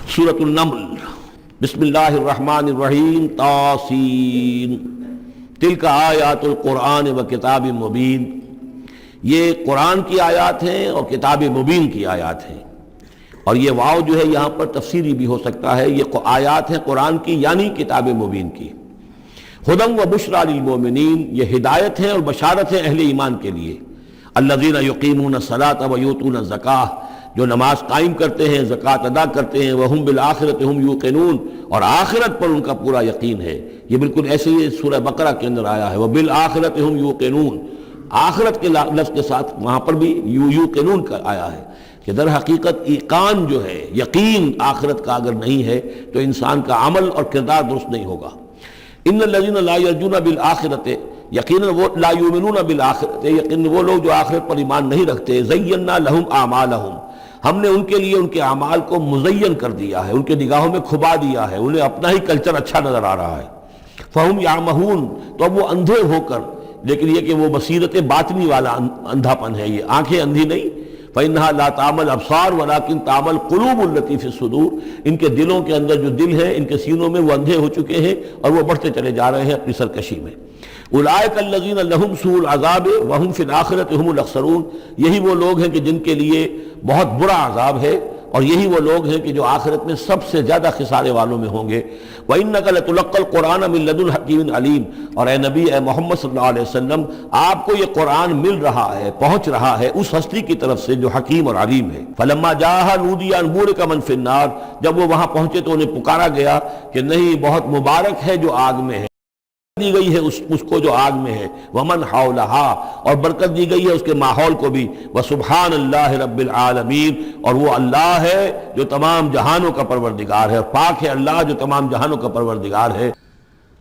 سورۃ النمل بسم اللہ الرحمن الرحیم طاسین تلک آیات القرآن و کتاب مبین، یہ قرآن کی آیات ہیں اور کتاب مبین کی آیات ہیں۔ اور یہ واو جو ہے یہاں پر تفسیری بھی ہو سکتا ہے، یہ آیات ہیں قرآن کی یعنی کتاب مبین کی۔ ہدی و بشریٰ للمؤمنین، یہ ہدایت ہے اور بشارت ہے اہل ایمان کے لیے۔ الذین یقیمون الصلاۃ و یؤتون الزکاۃ، جو نماز قائم کرتے ہیں، زکوٰۃ ادا کرتے ہیں، وہم بالآخرۃ ہم یوقنون، اور آخرت پر ان کا پورا یقین ہے۔ یہ بالکل ایسے ہی سورہ بقرہ کے اندر آیا ہے، وبالآخرۃ ہم یوقنون، آخرت کے لفظ کے ساتھ وہاں پر بھی یوقنون کا آیا ہے کہ در حقیقت ایقان جو ہے، یقین آخرت کا اگر نہیں ہے تو انسان کا عمل اور کردار درست نہیں ہوگا۔ ان الذین لا یرجون بالآخرۃ، یقیناً وہ لا یؤمنون بالآخرۃ، یقیناً وہ لوگ جو آخرت پر ایمان نہیں رکھتے، زینا لہم اعمالہم، ہم نے ان کے لیے ان کے اعمال کو مزین کر دیا ہے، ان کے نگاہوں میں کھبا دیا ہے، انہیں اپنا ہی کلچر اچھا نظر آ رہا ہے۔ فہم یعمہون، تو اب وہ اندھے ہو کر، لیکن یہ کہ وہ بصیرت باطنی والا اندھا پن ہے، یہ آنکھیں اندھی نہیں۔ فإنها لا تعمى الأبصار ولكن تعمى القلوب التي في الصدور، ان کے دلوں کے اندر جو دل ہے، ان کے سینوں میں وہ اندھے ہو چکے ہیں اور وہ بڑھتے چلے جا رہے ہیں اپنی سرکشی میں۔ اولئک الذین لهم سوء العذاب وهم في الآخرة هم الأخسرون، یہی وہ لوگ ہیں کہ جن کے لیے بہت برا عذاب ہے، اور یہی وہ لوگ ہیں کہ جو آخرت میں سب سے زیادہ خسارے والوں میں ہوں گے۔ وَإِنَّكَ لَتُلَقَّى الْقُرْآنَ مِن لَدُنْ حَكِيمٍ عَلِيمٍ، اور اے نبی، اے محمد صلی اللہ علیہ وسلم، آپ کو یہ قرآن مل رہا ہے، پہنچ رہا ہے اس ہستی کی طرف سے جو حکیم اور علیم ہے۔ فَلَمَّا جَاءَهَا نُودِيَ أَن بُورِكَ مَن فِي النَّارِ، جب وہ وہاں پہنچے تو انہیں پکارا گیا کہ نہیں، بہت مبارک ہے جو آگ میں ہے، دی گئی ہے اس کو جو آگ میں ہے، ومن حولہا، اور برکت دی گئی ہے اس کے ماحول کو بھی، وسبحان اللہ رب العالمین، اور وہ اللہ ہے جو تمام جہانوں کا پروردگار ہے، اور پاک ہے اللہ جو تمام جہانوں کا پروردگار ہے۔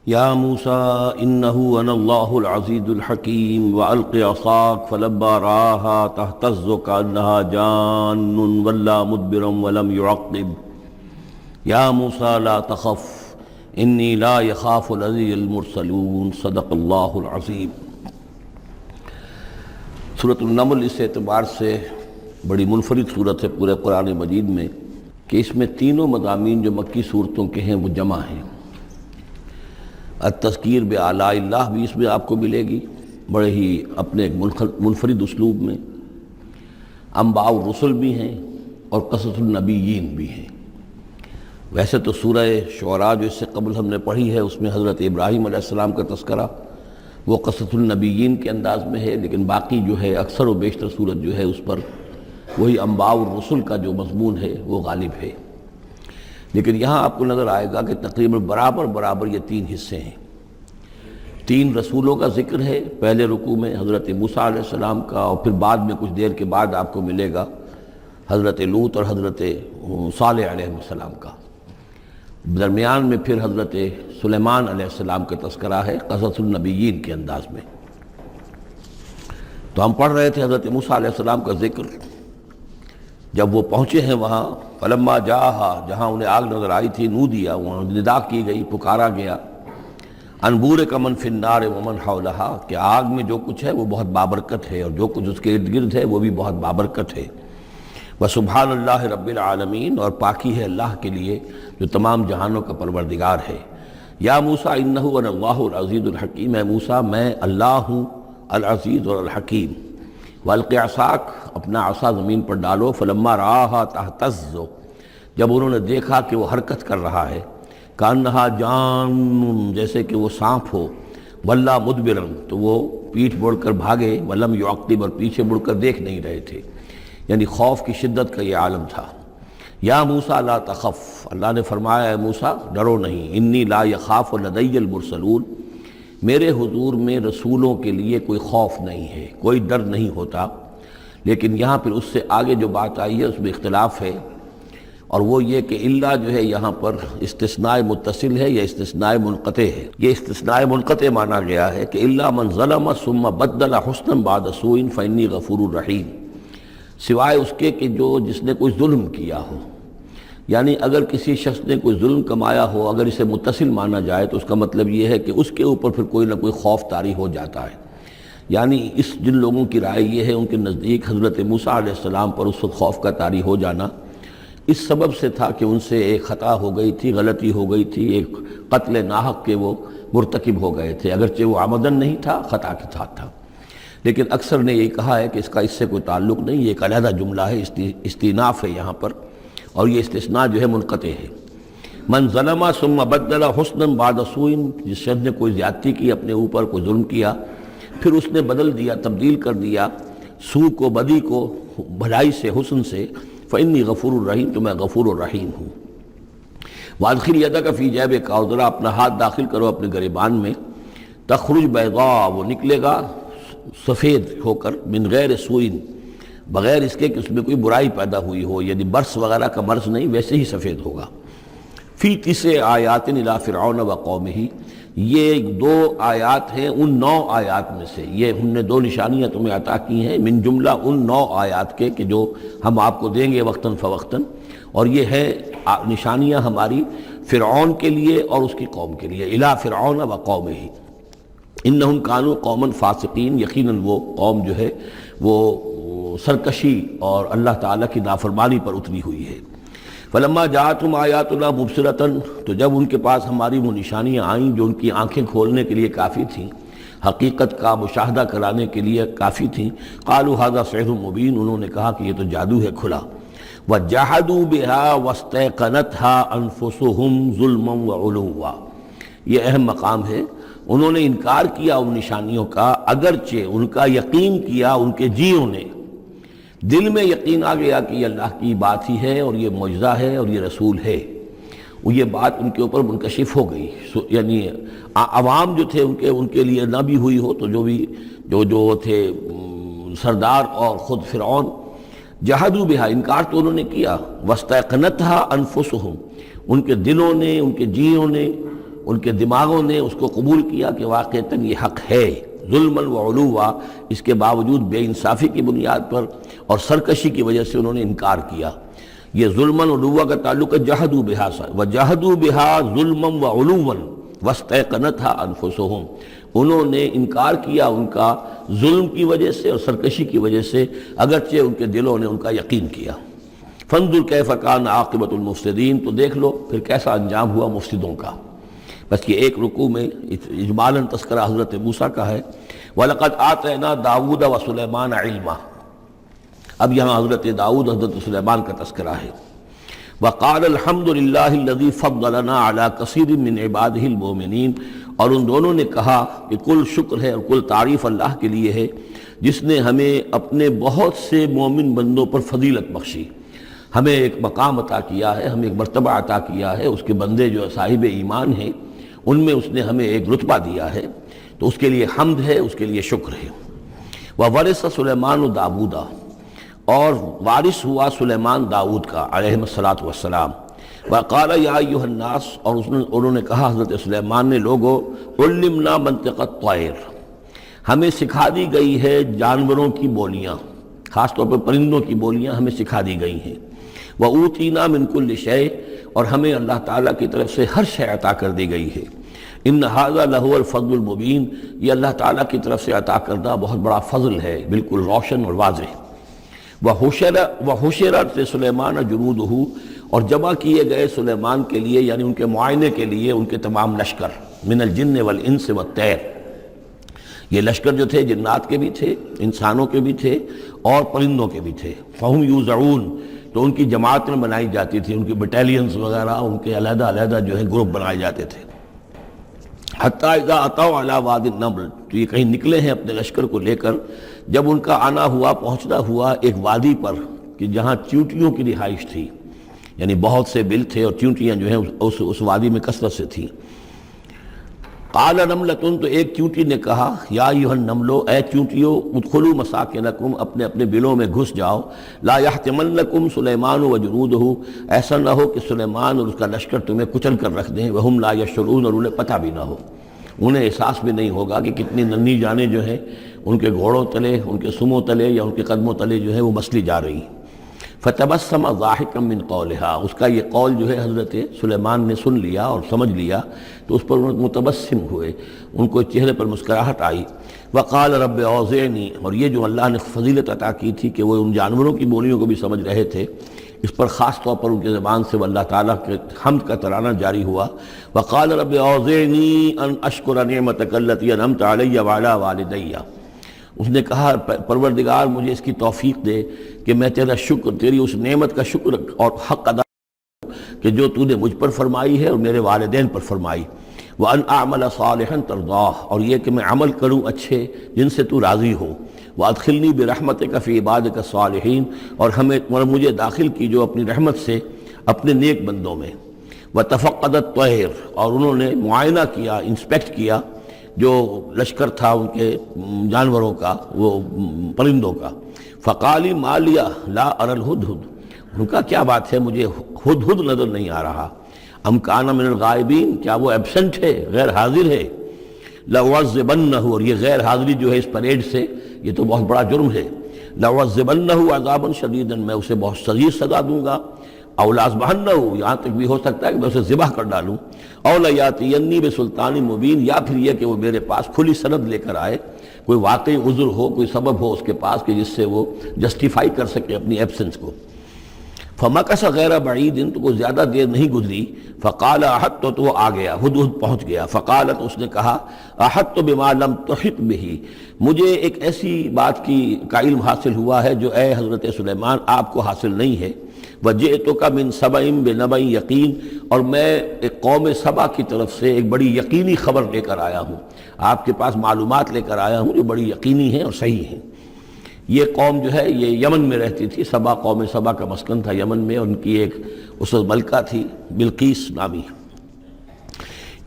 یا موسیٰ انہ انا اللہ العزیز الحکیم وَأَلْقِ عَصَاكَ فَلَمَّا رَآهَا تَهْتَزُّ كَأَنَّهَا جَانٌّ وَلَّىٰ مُدْبِرًا وَلَمْ يُعَقِّبْ یا موسیٰ لا تخف انی لا یخاف لدی المرسلون، صدق اللہ العظیم۔ سورۃ النمل اس اعتبار سے بڑی منفرد صورت ہے پورے قرآن مجید میں کہ اس میں تینوں مضامین جو مکی صورتوں کے ہیں وہ جمع ہیں۔ التذکیر بآلاء اللہ بھی اس میں آپ کو ملے گی، بڑے ہی اپنے ایک منفرد اسلوب میں۔ انباء الرسل بھی ہیں اور قصص النبیین بھی ہیں۔ ویسے تو سورہ شعراء جو اس سے قبل ہم نے پڑھی ہے اس میں حضرت ابراہیم علیہ السلام کا تذکرہ وہ قصص النبیین کے انداز میں ہے، لیکن باقی جو ہے اکثر و بیشتر صورت جو ہے اس پر وہی انباء الرسل کا جو مضمون ہے وہ غالب ہے۔ لیکن یہاں آپ کو نظر آئے گا کہ تقریباً برابر یہ تین حصے ہیں۔ تین رسولوں کا ذکر ہے، پہلے رکوع میں حضرت موسیٰ علیہ السلام کا، اور پھر بعد میں کچھ دیر کے بعد آپ کو ملے گا حضرت لوط اور حضرت صالح علیہ السلام کا۔ درمیان میں پھر حضرت سلیمان علیہ السلام کا تذکرہ ہے قصص النبیین کے انداز میں۔ تو ہم پڑھ رہے تھے حضرت موسیٰ علیہ السلام کا ذکر، جب وہ پہنچے ہیں وہاں، فلما جاءہا، جہاں انہیں آگ نظر آئی تھی، نودیا، وہاں ندا کی گئی، پکارا گیا، ان بورک من فی النار ومن حولہا، کہ آگ میں جو کچھ ہے وہ بہت بابرکت ہے اور جو کچھ اس کے ارد گرد ہے وہ بھی بہت بابرکت ہے۔ وسبحان اللہ رب العالمین، اور پاکی ہے اللہ کے لیے جو تمام جہانوں کا پروردگار ہے۔ یا موسیٰ انہ انا اللہ العزیز الحکیم، اے موسیٰ میں اللہ ہوں العزیز اور الحکیم۔ وَأَلْقِ عَصَاكَ، اپنا عصا زمین پر ڈالو، فلما رآہا تہتز، جب انہوں نے دیکھا کہ وہ حرکت کر رہا ہے، کأنہا جان، جیسے کہ وہ سانپ ہو، وَلَّىٰ مُدْبِرًا، تو وہ پیٹھ موڑ کر بھاگے، وَلَمْ يُعَقِّبْ، اور پیچھے مڑ کر دیکھ نہیں رہے تھے، یعنی خوف کی شدت کا یہ عالم تھا۔ یا موسیٰ لا تخف، اللہ نے فرمایا اے موسیٰ ڈرو نہیں، انی لا یخاف لدی المرسلون، میرے حضور میں رسولوں کے لیے کوئی خوف نہیں ہے، کوئی ڈر نہیں ہوتا۔ لیکن یہاں پھر اس سے آگے جو بات آئی ہے اس میں اختلاف ہے، اور وہ یہ کہ اللہ جو ہے یہاں پر استثناء متصل ہے یا استثناء منقطع ہے۔ یہ استثناء منقطع مانا گیا ہے کہ الا من ظلم ثم بدل حسنا بعد سوء فانی غفور رحیم، سوائے اس کے کہ جس نے کوئی ظلم کیا ہو، یعنی اگر کسی شخص نے کوئی ظلم کمایا ہو، اگر اسے متصل مانا جائے تو اس کا مطلب یہ ہے کہ اس کے اوپر پھر کوئی نہ کوئی خوف طاری ہو جاتا ہے۔ یعنی جن لوگوں کی رائے یہ ہے، ان کے نزدیک حضرت موسیٰ علیہ السلام پر اس وقت خوف کا طاری ہو جانا اس سبب سے تھا کہ ان سے ایک خطا ہو گئی تھی، غلطی ہو گئی تھی، ایک قتل ناحق کے وہ مرتکب ہو گئے تھے، اگرچہ وہ عمدن نہیں تھا، خطا کے ساتھ تھا۔ لیکن اکثر نے یہ کہا ہے کہ اس کا اس سے کوئی تعلق نہیں، یہ ایک علیحدہ جملہ ہے، استئناف ہے یہاں پر، اور یہ استثناء جو ہے منقطع ہے۔ من ظلم ثم بدل حسنا بعد سوء، جس شخص نے کوئی زیادتی کی اپنے اوپر، کوئی ظلم کیا، پھر اس نے بدل دیا، تبدیل کر دیا سوء کو، بدی کو، بھلائی سے، حسن سے، فإنی غفور الرحیم، تو میں غفور الرحیم ہوں۔ وادخل یدک فی جیبک، اور ذرا اپنا ہاتھ داخل کرو اپنے گریبان میں، تخرج بیضاء، وہ نکلے گا سفید ہو کر، من غیر سوء، بغیر اس کے کہ اس میں کوئی برائی پیدا ہوئی ہو، یعنی برس وغیرہ کا برس نہیں، ویسے ہی سفید ہوگا۔ فی 9 آیات الی فرعون و قومہ، یہ 2 آیات ہیں ان 9 آیات میں سے، یہ ہم نے 2 نشانیاں تمہیں عطا کی ہیں من جملہ ان 9 آیات کے کہ جو ہم آپ کو دیں گے وقتاً فوقتاً، اور یہ ہے نشانیاں ہماری فرعون کے لیے اور اس کی قوم کے لیے، الی فرعون و قومہ انہم کانوا قوما فاسقین، یقیناً وہ قوم جو ہے وہ سرکشی اور اللہ تعالیٰ کی نافرمانی پر اتری ہوئی ہے۔ فلما جاءتهم آیاتنا مبصرۃ، تو جب ان کے پاس ہماری وہ نشانیاں آئیں جو ان کی آنکھیں کھولنے کے لیے کافی تھیں، حقیقت کا مشاہدہ کرانے کے لیے کافی تھیں، قالوا ھذا سحر مبین، انہوں نے کہا کہ یہ تو جادو ہے کھلا۔ وجحدوا بها واستيقنتها انفسهم ظلما وعلوا، یہ اہم مقام ہے، انہوں نے انکار کیا ان نشانیوں کا، اگرچہ ان کا یقین کیا ان کے جیوں نے، دل میں یقین آ گیا کہ یہ اللہ کی بات ہی ہے اور یہ معجزہ ہے اور یہ رسول ہے، وہ یہ بات ان کے اوپر منکشف ہو گئی، یعنی عوام جو تھے ان کے لیے نہ بھی ہوئی ہو تو جو تھے سردار اور خود فرعون، جحدوا بہا، انکار تو انہوں نے کیا، واستيقنتها انفسهم، ان کے دلوں نے، ان کے جیوں نے، ان کے دماغوں نے اس کو قبول کیا کہ واقعتاً یہ حق ہے، ظلما وعلوا، اس کے باوجود بے انصافی کی بنیاد پر اور سرکشی کی وجہ سے انہوں نے انکار کیا۔ یہ ظلما وعلوا کا تعلق ہے جحدوا بہا سے، وجحدوا بہا ظلما وعلوا واستيقنتها انفسهم، انہوں نے انکار کیا ان کا ظلم کی وجہ سے اور سرکشی کی وجہ سے، اگرچہ ان کے دلوں نے ان کا یقین کیا۔ فانظر کیف کان عاقبۃ المفسدین، تو دیکھ لو پھر کیسا انجام ہوا مفسدوں کا۔ بس یہ ایک رکوع میں اجمالاً تذکرہ حضرت موسیٰ کا ہے، وَلَقَدْ آتَيْنَا دَاوُودَ وَسُلَيْمَانَ عِلْمًا، اب یہاں حضرت داؤد، حضرت سلیمان کا تذکرہ ہے۔ وَقَالَ الْحَمْدُ لِلَّهِ الَّذِي فَضَّلَنَا عَلَى كَثِيرٍ مِّنْ عِبَادِهِ الْمُؤْمِنِينَ، اور ان دونوں نے کہا کہ کل شکر ہے اور کل تعریف اللہ کے لیے ہے جس نے ہمیں اپنے بہت سے مومن بندوں پر فضیلت بخشی، ہمیں ایک مقام عطا کیا ہے، ہمیں ایک مرتبہ عطا کیا ہے، اس کے بندے جو صاحب ایمان ہیں ان میں اس نے ہمیں ایک رتبہ دیا ہے، تو اس کے لیے حمد ہے، اس کے لیے شکر ہے۔ وَوَرِثَ سُلَيْمَانُ دَاوُودَ، اور وارث ہوا سلیمان داؤد کا علیہ الصلاۃ والسلام۔ وَقَالَ يَا أَيُّهَا النَّاسُ، اور انہوں نے کہا حضرت سلیمان نے، لوگو عُلِّمْنَا مَنطِقَ الطَّيْرِ، ہمیں سکھا دی گئی ہے جانوروں کی بولیاں، خاص طور پر پرندوں کی بولیاں ہمیں سکھا دی گئی ہیں۔ وَأُوتِينَا مِن كُلِّ شَيْءٍ، اور ہمیں اللہ تعالیٰ کی طرف سے ہر شے عطا کر دی گئی ہے۔ إِنَّ هَذَا لَهُوَ الْفَضْلُ الْمُبِينُ، یہ اللہ تعالیٰ کی طرف سے عطا کردہ بہت بڑا فضل ہے، بالکل روشن اور واضح۔ وَحُشِرَتْ لِسُلَيْمَانَ جُنُودُهُ، اور جمع کیے گئے سلیمان کے لیے، یعنی ان کے معائنے کے لیے، ان کے تمام لشکر، من الجن والانس والطیر، یہ لشکر جو تھے جنات کے بھی تھے، انسانوں کے بھی تھے اور پرندوں کے بھی تھے۔ فَهُمْ يُوزَعُونَ، تو ان کی جماعتیں بنائی جاتی تھی، ان کی بٹالینز وغیرہ، ان کے علیحدہ علیحدہ جو ہے گروپ بنائے جاتے تھے۔ حتیٰ اذا اتوا علی وادی النمل، تو یہ کہیں نکلے ہیں اپنے لشکر کو لے کر، جب ان کا آنا ہوا، پہنچنا ہوا ایک وادی پر کہ جہاں چیونٹیوں کی رہائش تھی، یعنی بہت سے بل تھے اور چیونٹیاں جو ہیں اس وادی میں کثرت سے تھیں۔ قال نملۃ، تو ایک چیونٹی نے کہا، یا ایھا النمل، اے چیونٹیو، ادخلوا مساکنکم، اپنے اپنے بلوں میں گھس جاؤ، لا یحطمنکم سلیمان وجنودہ، ایسا نہ ہو کہ سلیمان اور اس کا لشکر تمہیں کچل کر رکھ دیں، وہم لا یشعرون، اور انہیں پتہ بھی نہ ہو، انہیں احساس بھی نہیں ہوگا کہ کتنی ننھی جانیں جو ہیں ان کے گھوڑوں تلے، ان کے سموں تلے یا ان کے قدموں تلے جو ہے وہ مسلی جا رہی ہیں۔ فتبسم ضاحکا من قولها، اس کا یہ قول جو ہے حضرت سلیمان نے سن لیا اور سمجھ لیا تو اس پر متبسم ہوئے، ان کو چہرے پر مسکراہٹ آئی۔ وقال رب اوزعنی، اور یہ جو اللہ نے فضیلت عطا کی تھی کہ وہ ان جانوروں کی بولیوں کو بھی سمجھ رہے تھے، اس پر خاص طور پر ان کی زبان سے وہ اللہ تعالیٰ کے حمد کا ترانہ جاری ہوا. وقال رب اوزعنی ان اشکر نعمتک التی انعمت علی وعلی والدی. اس نے کہا پروردگار مجھے اس کی توفیق دے کہ میں تیرا شکر، تیری اس نعمت کا شکر اور حق ادا کہ جو تو نے مجھ پر فرمائی ہے اور میرے والدین پر فرمائی. وَأَنْ أَعْمَلَ صَالِحًا تَرْضَاهُ، اور یہ کہ میں عمل کروں اچھے جن سے تو راضی ہو. وَأَدْخِلْنِي بِرَحْمَتِكَ فِي عِبَادِكَ الصَّالِحِينَ، اور مجھے داخل کی جو اپنی رحمت سے اپنے نیک بندوں میں. وَتَفَقَّدَ الطَّيْرَ، اور انہوں نے معائنہ کیا، انسپیکٹ کیا جو لشکر تھا ان کے جانوروں کا، وہ پرندوں کا. فَقَالِ مَا لِيَ لَا أَرَى الْهُدْهُدْ، ان کا کیا بات ہے مجھے ہدہد نظر نہیں آ رہا. ام کان من الغائبین، کیا وہ ایبسنٹ ہے، غیر حاضر ہے. لَأُعَذِّبَنَّهُ، اور یہ غیر حاضری جو ہے اس پریڈ سے یہ تو بہت بڑا جرم ہے. لَأُعَذِّبَنَّهُ عَذَابًا شَدِيدًا، میں اسے بہت شدید سزا دوں گا. اَوْ لَأَذْبَحَنَّهُ، یہاں تک بھی ہو سکتا ہے کہ میں اسے ذبح کر ڈالوں. اَوْ لَيَأْتِيَنِّي بِسُلْطَانٍ مُبِينٍ، یا پھر یہ کہ وہ میرے پاس کھلی سند لے کر آئے، کوئی واقعی عذر ہو، کوئی سبب ہو اس کے پاس کہ جس سے وہ جسٹیفائی کر سکے اپنی ایبسنس کو. فَمَكَثَ غَيْرَ بَعِيدٍ، تو کوئی زیادہ دیر نہیں گزری. فَقَالَ أَحَطْتُ، تو وہ آ گیا، ہدہد پہنچ گیا. فَقَالَتْ، اس نے کہا أَحَطْتُ بِمَا لَمْ تُحِطْ بِهِ، مجھے ایک ایسی بات کی کا علم حاصل ہوا ہے جو اے حضرت سلیمان آپ کو حاصل نہیں ہے. وَجِئْتُكَ مِنْ سَبَإٍ بِنَبَإٍ یقین، اور میں ایک قوم سبا کی طرف سے ایک بڑی یقینی خبر لے کر آیا ہوں، آپ کے پاس معلومات لے کر آیا ہوں جو بڑی یقینی ہیں اور صحیح ہیں. یہ قوم جو ہے یہ یمن میں رہتی تھی، سبا، قوم سبا کا مسکن تھا یمن میں، ان کی ایک اس وقت ملکہ تھی بلقیس نامی.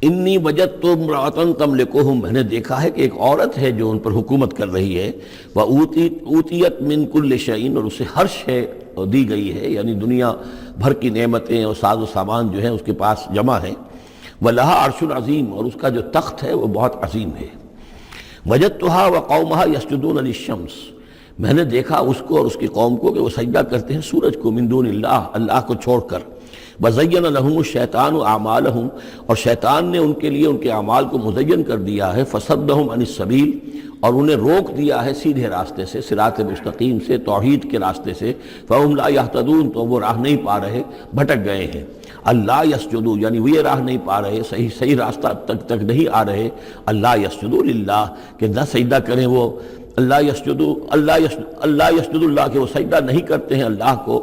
انی وجدت امرأۃ تملکہم، میں نے دیکھا ہے کہ ایک عورت ہے جو ان پر حکومت کر رہی ہے. وَأُوتِیَتْ مِن كُلِّ شَيْءٍ، اور اسے ہر شے دی گئی ہے، یعنی دنیا بھر کی نعمتیں اور ساز و سامان جو ہیں اس کے پاس جمع ہے. وَلَهَا عَرْشٌ عَظِيمٌ، اور اس کا جو تخت ہے وہ بہت عظیم ہے. وَجَدتُّهَا وَقَوْمَهَا يَسْجُدُونَ لِلشَّمْسِ، میں نے دیکھا اس کو اور اس کی قوم کو کہ وہ سجدہ کرتے ہیں سورج کو، من دون اللہ، اللہ کو چھوڑ کر. وَزَيَّنَ لَهُمُ الشَّيْطَانُ أَعْمَالَهُمْ، اور شیطان نے ان کے لیے ان کے اعمال کو مزین کر دیا ہے. فَصَدَّهُمْ عَنِ السَّبِيلِ، اور انہیں روک دیا ہے سیدھے راستے سے، صراط مستقیم سے، توحید کے راستے سے. فَهُمْ لَا يَهْتَدُونَ، تو وہ راہ نہیں پا رہے، بھٹک گئے ہیں. اللہ یسجدوا، یعنی وہ یہ راہ نہیں پا رہے، صحیح راستہ تک نہیں آ رہے. اللہ یسجدوا للہ، کہ نہ سجدہ کریں وہ اللہ یسجد اللہ، کہ وہ سجدہ نہیں کرتے ہیں اللہ کو.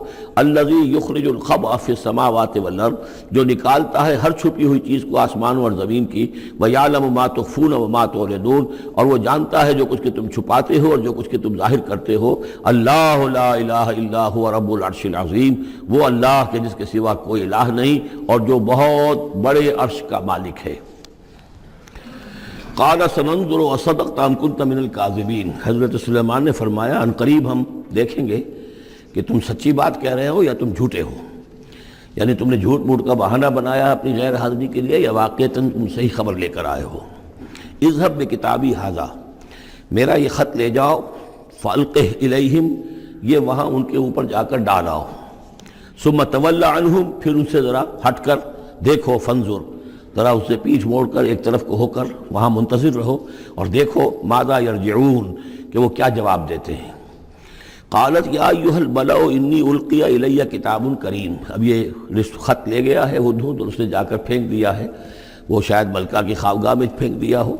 الذی یخرج الخبء فی السماوات والارض، جو نکالتا ہے ہر چھپی ہوئی چیز کو آسمانوں اور زمین کی. ویعلم ما تخفون وما تعلنون، اور وہ جانتا ہے جو کچھ کہ تم چھپاتے ہو اور جو کچھ کہ تم ظاہر کرتے ہو. اللہ لا الہ الا هو رب العرش العظیم، وہ اللہ کے جس کے سوا کوئی الہ نہیں اور جو بہت بڑے عرش کا مالک ہے. قال سننظر اصدقت ام كنت من الكاذبین، حضرت سلیمان نے فرمایا ان قریب ہم دیکھیں گے کہ تم سچی بات کہہ رہے ہو یا تم جھوٹے ہو، یعنی تم نے جھوٹ موٹ کا بہانہ بنایا اپنی غیر حاضری کے لیے یا واقعتاً تم صحیح خبر لے کر آئے ہو. اذهب بکتابی ھذا، میرا یہ خط لے جاؤ. فالقہ الیہم، یہ وہاں ان کے اوپر جا کر ڈالاؤ. ثم تول عنہم، پھر ان سے ذرا ہٹ کر دیکھو. فانظر، ذرا اس سے پیٹھ موڑ کر ایک طرف کو ہو کر وہاں منتظر رہو اور دیکھو ماذا یرجعون، کہ وہ کیا جواب دیتے ہیں. قالت یا ایھا الملأ انی القی الی کتاب کریم، اب یہ خط لے گیا ہے ہدہد اور اس نے جا کر پھینک دیا ہے، وہ شاید ملکہ کی خوابگاہ میں پھینک دیا ہو.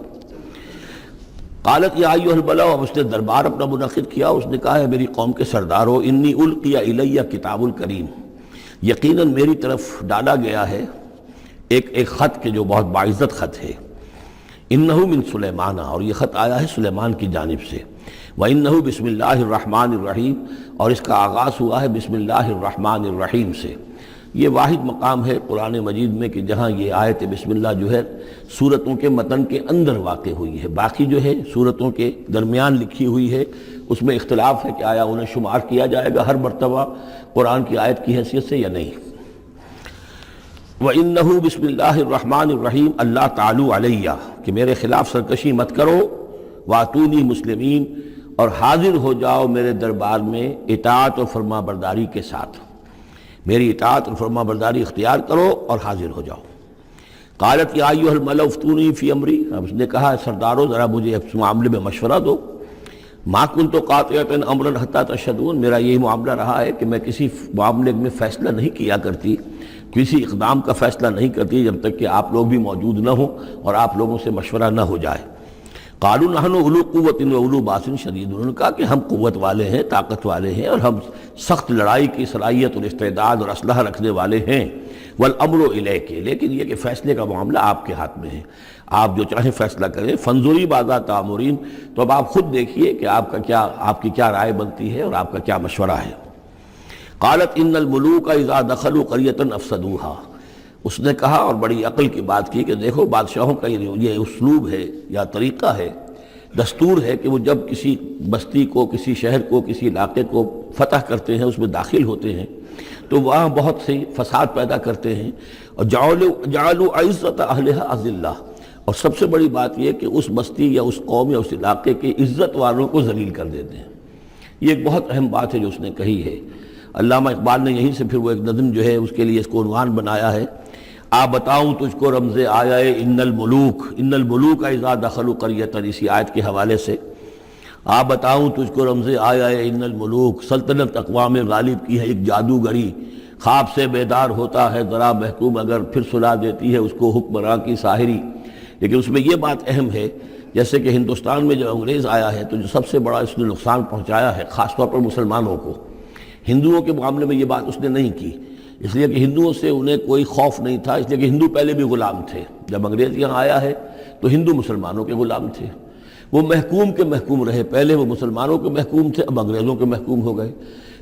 قالت یا ایھا الملأ، اب اس نے دربار اپنا منعقد کیا، اس نے کہا ہے میری قوم کے سردارو، انی القی الی کتاب کریم، یقیناً میری طرف ڈالا گیا ہے ایک خط کے جو بہت باعزت خط ہے. انہو من سلیمان، اور یہ خط آیا ہے سلیمان کی جانب سے. وانہو بسم اللہ الرحمن الرحیم، اور اس کا آغاز ہوا ہے بسم اللہ الرحمن الرحیم سے. یہ واحد مقام ہے قرآن مجید میں کہ جہاں یہ آیت بسم اللہ جو ہے سورتوں کے متن کے اندر واقع ہوئی ہے. باقی جو ہے سورتوں کے درمیان لکھی ہوئی ہے، اس میں اختلاف ہے کہ آیا انہیں شمار کیا جائے گا ہر مرتبہ قرآن کی آیت کی حیثیت سے یا نہیں. وَإِنَّهُ بسم اللہ الرحمن الرحیم اللہ تعالی علیہ، کہ میرے خلاف سرکشی مت کرو. وَأْتُونِي مسلمین، اور حاضر ہو جاؤ میرے دربار میں اطاعت اور فرما برداری کے ساتھ، میری اطاعت اور فرما برداری اختیار کرو اور حاضر ہو جاؤ. قالت یا ایھا الملأ افتونی فی امری، اب اس نے کہا سردارو ذرا مجھے اس معاملے میں مشورہ دو. ما کنت قاطعۃ امرا حتی تشہدون، میرا یہی معاملہ رہا ہے کہ میں کسی معاملے میں فیصلہ نہیں کیا کرتی، کسی اقدام کا فیصلہ نہیں کرتی جب تک کہ آپ لوگ بھی موجود نہ ہوں اور آپ لوگوں سے مشورہ نہ ہو جائے۔ قالوا نحن اولو قوت و اولو باس شدید، انہوں نے کہا کہ ہم قوت والے ہیں، طاقت والے ہیں، اور ہم سخت لڑائی کی صلاحیت اور استعداد اور اسلحہ رکھنے والے ہیں۔ والامر الیک، لیکن یہ کہ فیصلے کا معاملہ آپ کے ہاتھ میں ہے، آپ جو چاہیں فیصلہ کریں۔ فانظری ماذا تأمرین، تو اب آپ خود دیکھیے کہ آپ کی کیا رائے بنتی ہے اور آپ کا کیا مشورہ ہے۔ قالت ان الملوک اذا دخلوا قریۃ افسدوها، اس نے کہا اور بڑی عقل کی بات کی کہ دیکھو بادشاہوں کا یہ اسلوب ہے یا طریقہ ہے، دستور ہے کہ وہ جب کسی بستی کو، کسی شہر کو، کسی علاقے کو فتح کرتے ہیں، اس میں داخل ہوتے ہیں تو وہاں بہت سے فساد پیدا کرتے ہیں، اور جعلوا عزت اہلھا اذلہ، اور سب سے بڑی بات یہ کہ اس بستی یا اس قوم یا اس علاقے کے عزت والوں کو ذلیل کر دیتے ہیں۔ یہ ایک بہت اہم بات ہے جو اس نے کہی ہے۔ علامہ اقبال نے یہیں سے پھر وہ ایک نظم جو ہے اس کے لیے اس کو عنوان بنایا ہے، آ بتاؤں تجھ کو رمز آیا ان الملوک اذا دخلوا قریۃ، اسی آیت کے حوالے سے آ بتاؤں تجھ کو رمز آیا ان الملوک، سلطنت اقوام غالب کی ہے ایک جادوگری، خواب سے بیدار ہوتا ہے ذرا محکوم اگر پھر سلا دیتی ہے اس کو حکمراں کی ساحری۔ لیکن اس میں یہ بات اہم ہے، جیسے کہ ہندوستان میں جب انگریز آیا ہے تو جو سب سے بڑا اس نے نقصان پہنچایا ہے خاص طور پر مسلمانوں کو، ہندوؤں کے معاملے میں یہ بات اس نے نہیں کی، اس لیے کہ ہندوؤں سے انہیں کوئی خوف نہیں تھا، اس لیے کہ ہندو پہلے بھی غلام تھے۔ جب انگریز یہاں آیا ہے تو ہندو مسلمانوں کے غلام تھے، وہ محکوم کے محکوم رہے، پہلے وہ مسلمانوں کے محکوم تھے، اب انگریزوں کے محکوم ہو گئے۔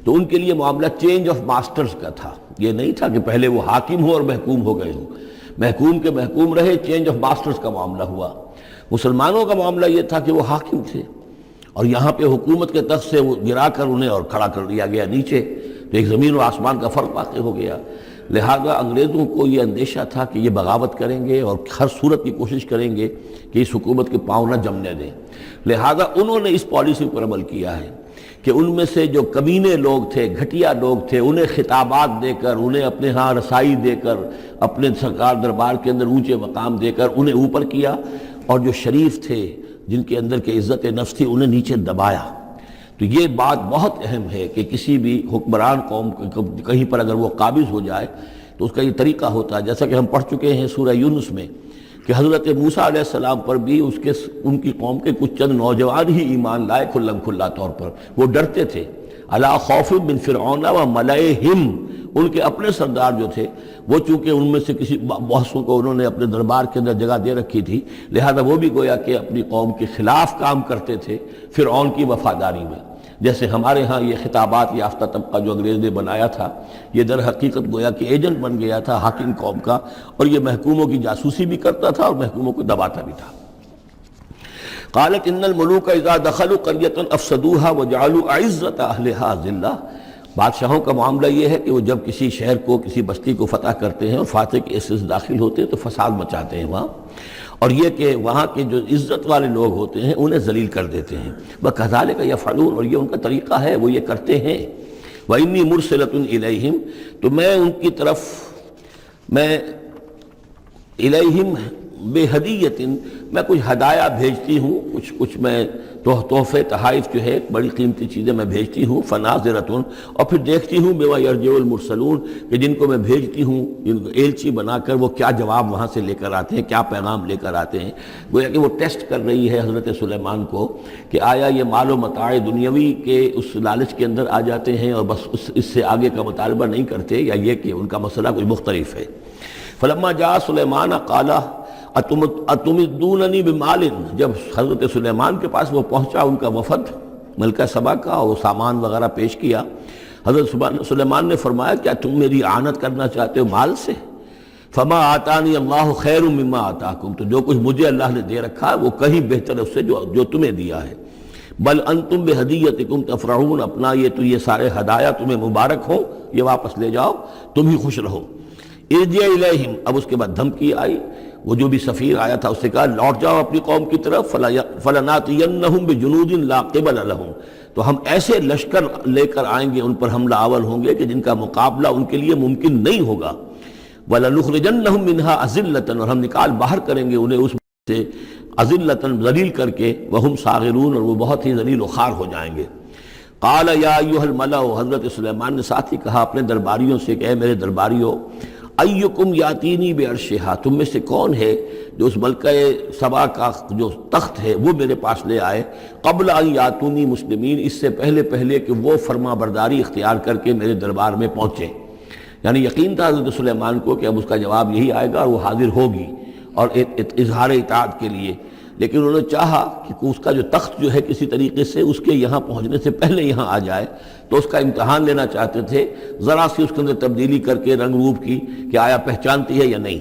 تو ان کے لیے معاملہ چینج آف ماسٹرز کا تھا، یہ نہیں تھا کہ پہلے وہ حاکم ہو اور محکوم ہو گئے ہوں، محکوم کے محکوم رہے، چینج آف ماسٹرز کا معاملہ ہوا۔ مسلمانوں کا معاملہ یہ تھا کہ وہ حاکم تھے، اور یہاں پہ حکومت کے تخت سے وہ گرا کر انہیں اور کھڑا کر دیا گیا نیچے، تو ایک زمین و آسمان کا فرق واقع ہو گیا۔ لہذا انگریزوں کو یہ اندیشہ تھا کہ یہ بغاوت کریں گے اور ہر صورت کی کوشش کریں گے کہ اس حکومت کے پاؤں نہ جمنے دیں، لہذا انہوں نے اس پالیسی پر عمل کیا ہے کہ ان میں سے جو کمینے لوگ تھے، گھٹیا لوگ تھے، انہیں خطابات دے کر، انہیں اپنے ہاں رسائی دے کر، اپنے سرکار دربار کے اندر اونچے مقام دے کر انہیں اوپر کیا، اور جو شریف تھے جن کے اندر کے عزت نفس تھی انہیں نیچے دبایا۔ تو یہ بات بہت اہم ہے کہ کسی بھی حکمران قوم کہیں پر اگر وہ قابض ہو جائے تو اس کا یہ طریقہ ہوتا ہے، جیسا کہ ہم پڑھ چکے ہیں سورہ یونس میں کہ حضرت موسیٰ علیہ السلام پر بھی ان کی قوم کے کچھ چند نوجوان ہی ایمان لائے کھلم کھلا طور پر، وہ ڈرتے تھے۔ الا خوف من فرعون و ملئہم، ان کے اپنے سردار جو تھے وہ چونکہ ان میں سے کسی بہسوں کو انہوں نے اپنے دربار کے اندر جگہ دے رکھی تھی، لہذا وہ بھی گویا کہ اپنی قوم کے خلاف کام کرتے تھے فرعون کی وفاداری میں۔ جیسے ہمارے ہاں یہ خطابات یافتہ طبقہ جو انگریز نے بنایا تھا، یہ در حقیقت گویا کہ ایجنٹ بن گیا تھا حاکم قوم کا، اور یہ محکوموں کی جاسوسی بھی کرتا تھا اور محکوموں کو دباتا بھی تھا۔ قالت ان الملوک اذا دخلوا قریۃ افسدوها وجعلوا عزت اہلھا اذلہ، بادشاہوں کا معاملہ یہ ہے کہ وہ جب کسی شہر کو، کسی بستی کو فتح کرتے ہیں اور فاتح کے حصے سے داخل ہوتے ہیں تو فساد مچاتے ہیں وہاں، اور یہ کہ وہاں کے جو عزت والے لوگ ہوتے ہیں انہیں ذلیل کر دیتے ہیں۔ وَكَذَلِكَ يَفْعَلُونَ، اور یہ ان کا طریقہ ہے، وہ یہ کرتے ہیں۔ وَإِنِّي مُرْسِلَةٌ إِلَيْهِمْ، تو میں ان کی طرف، میں الیہم بے ہدیت، میں کچھ ہدایہ بھیجتی ہوں، کچھ میں تحفے تحائف جو ہے بڑی قیمتی چیزیں میں بھیجتی ہوں۔ فناظرۃ، اور پھر دیکھتی ہوں بما یرجع المرسلون، کہ جن کو میں بھیجتی ہوں جن کو ایلچی بنا کر وہ کیا جواب وہاں سے لے کر آتے ہیں، کیا پیغام لے کر آتے ہیں۔ گویا کہ وہ ٹیسٹ کر رہی ہے حضرت سلیمان کو کہ آیا یہ مال و متاع دنیاوی کے اس لالچ کے اندر آ جاتے ہیں اور بس اس سے آگے کا مطالبہ نہیں کرتے، یا یہ کہ ان کا مسئلہ کوئی مختلف ہے۔ فلما جاء سلیمان قال اتمدوننی بمال، جب حضرت سلیمان کے پاس وہ پہنچا ان کا وفد ملکہ سبا کا، اور وہ سامان وغیرہ پیش کیا، حضرت سلیمان نے فرمایا کیا تم میری اعانت کرنا چاہتے ہو مال سے؟ فما آتانی اللہ خیر مما آتاکم، تو جو کچھ مجھے اللہ نے دے رکھا ہے وہ کہیں بہتر ہے اس سے جو تمہیں دیا ہے۔ بل انتم بہدیتکم تفرحون، اپنا یہ سارے ہدایہ تمہیں مبارک ہوں، یہ واپس لے جاؤ، تم ہی خوش رہو۔ ارجع الیہم، اب اس کے بعد دھمکی آئی، وہ جو بھی سفیر آیا تھا اس سے کہا لوٹ جاؤ اپنی قوم کی طرف، فلناتینہم بجنود لا قبل لہم، تو ہم ایسے لشکر لے کر آئیں گے ان پر حملہ آور ہوں گے کہ جن کا مقابلہ ان کے لیے ممکن نہیں ہوگا۔ وَلَنُخْرِجَنَّهُم مِّنْهَا أَذِلَّةً، اور ہم نکال باہر کریں گے انہیں اس سے اذلۃ ذلیل کر کے، وہم صاغرون اور وہ بہت ہی ذلیل و خوار ہو جائیں گے۔ قال یا ایھا الملأ، حضرت سلیمان نے ساتھ ہی کہا اپنے درباریوں سے کہ اے میرے درباریوں، ایکم یاتینی بعرشھا، تم میں سے کون ہے جو اس ملکہ سبا کا جو تخت ہے وہ میرے پاس لے آئے، قبل ان یاتونی مسلمین، اس سے پہلے کہ وہ فرما برداری اختیار کر کے میرے دربار میں پہنچے۔ یعنی یقین تھا حضرت سلیمان کو کہ اب اس کا جواب یہی آئے گا اور وہ حاضر ہوگی اور اظہار اطاعت کے لیے، لیکن انہوں نے چاہا کہ اس کا جو تخت جو ہے کسی طریقے سے اس کے یہاں پہنچنے سے پہلے یہاں آ جائے، تو اس کا امتحان لینا چاہتے تھے، ذرا سی اس کے اندر تبدیلی کر کے رنگ روپ کی کہ آیا پہچانتی ہے یا نہیں۔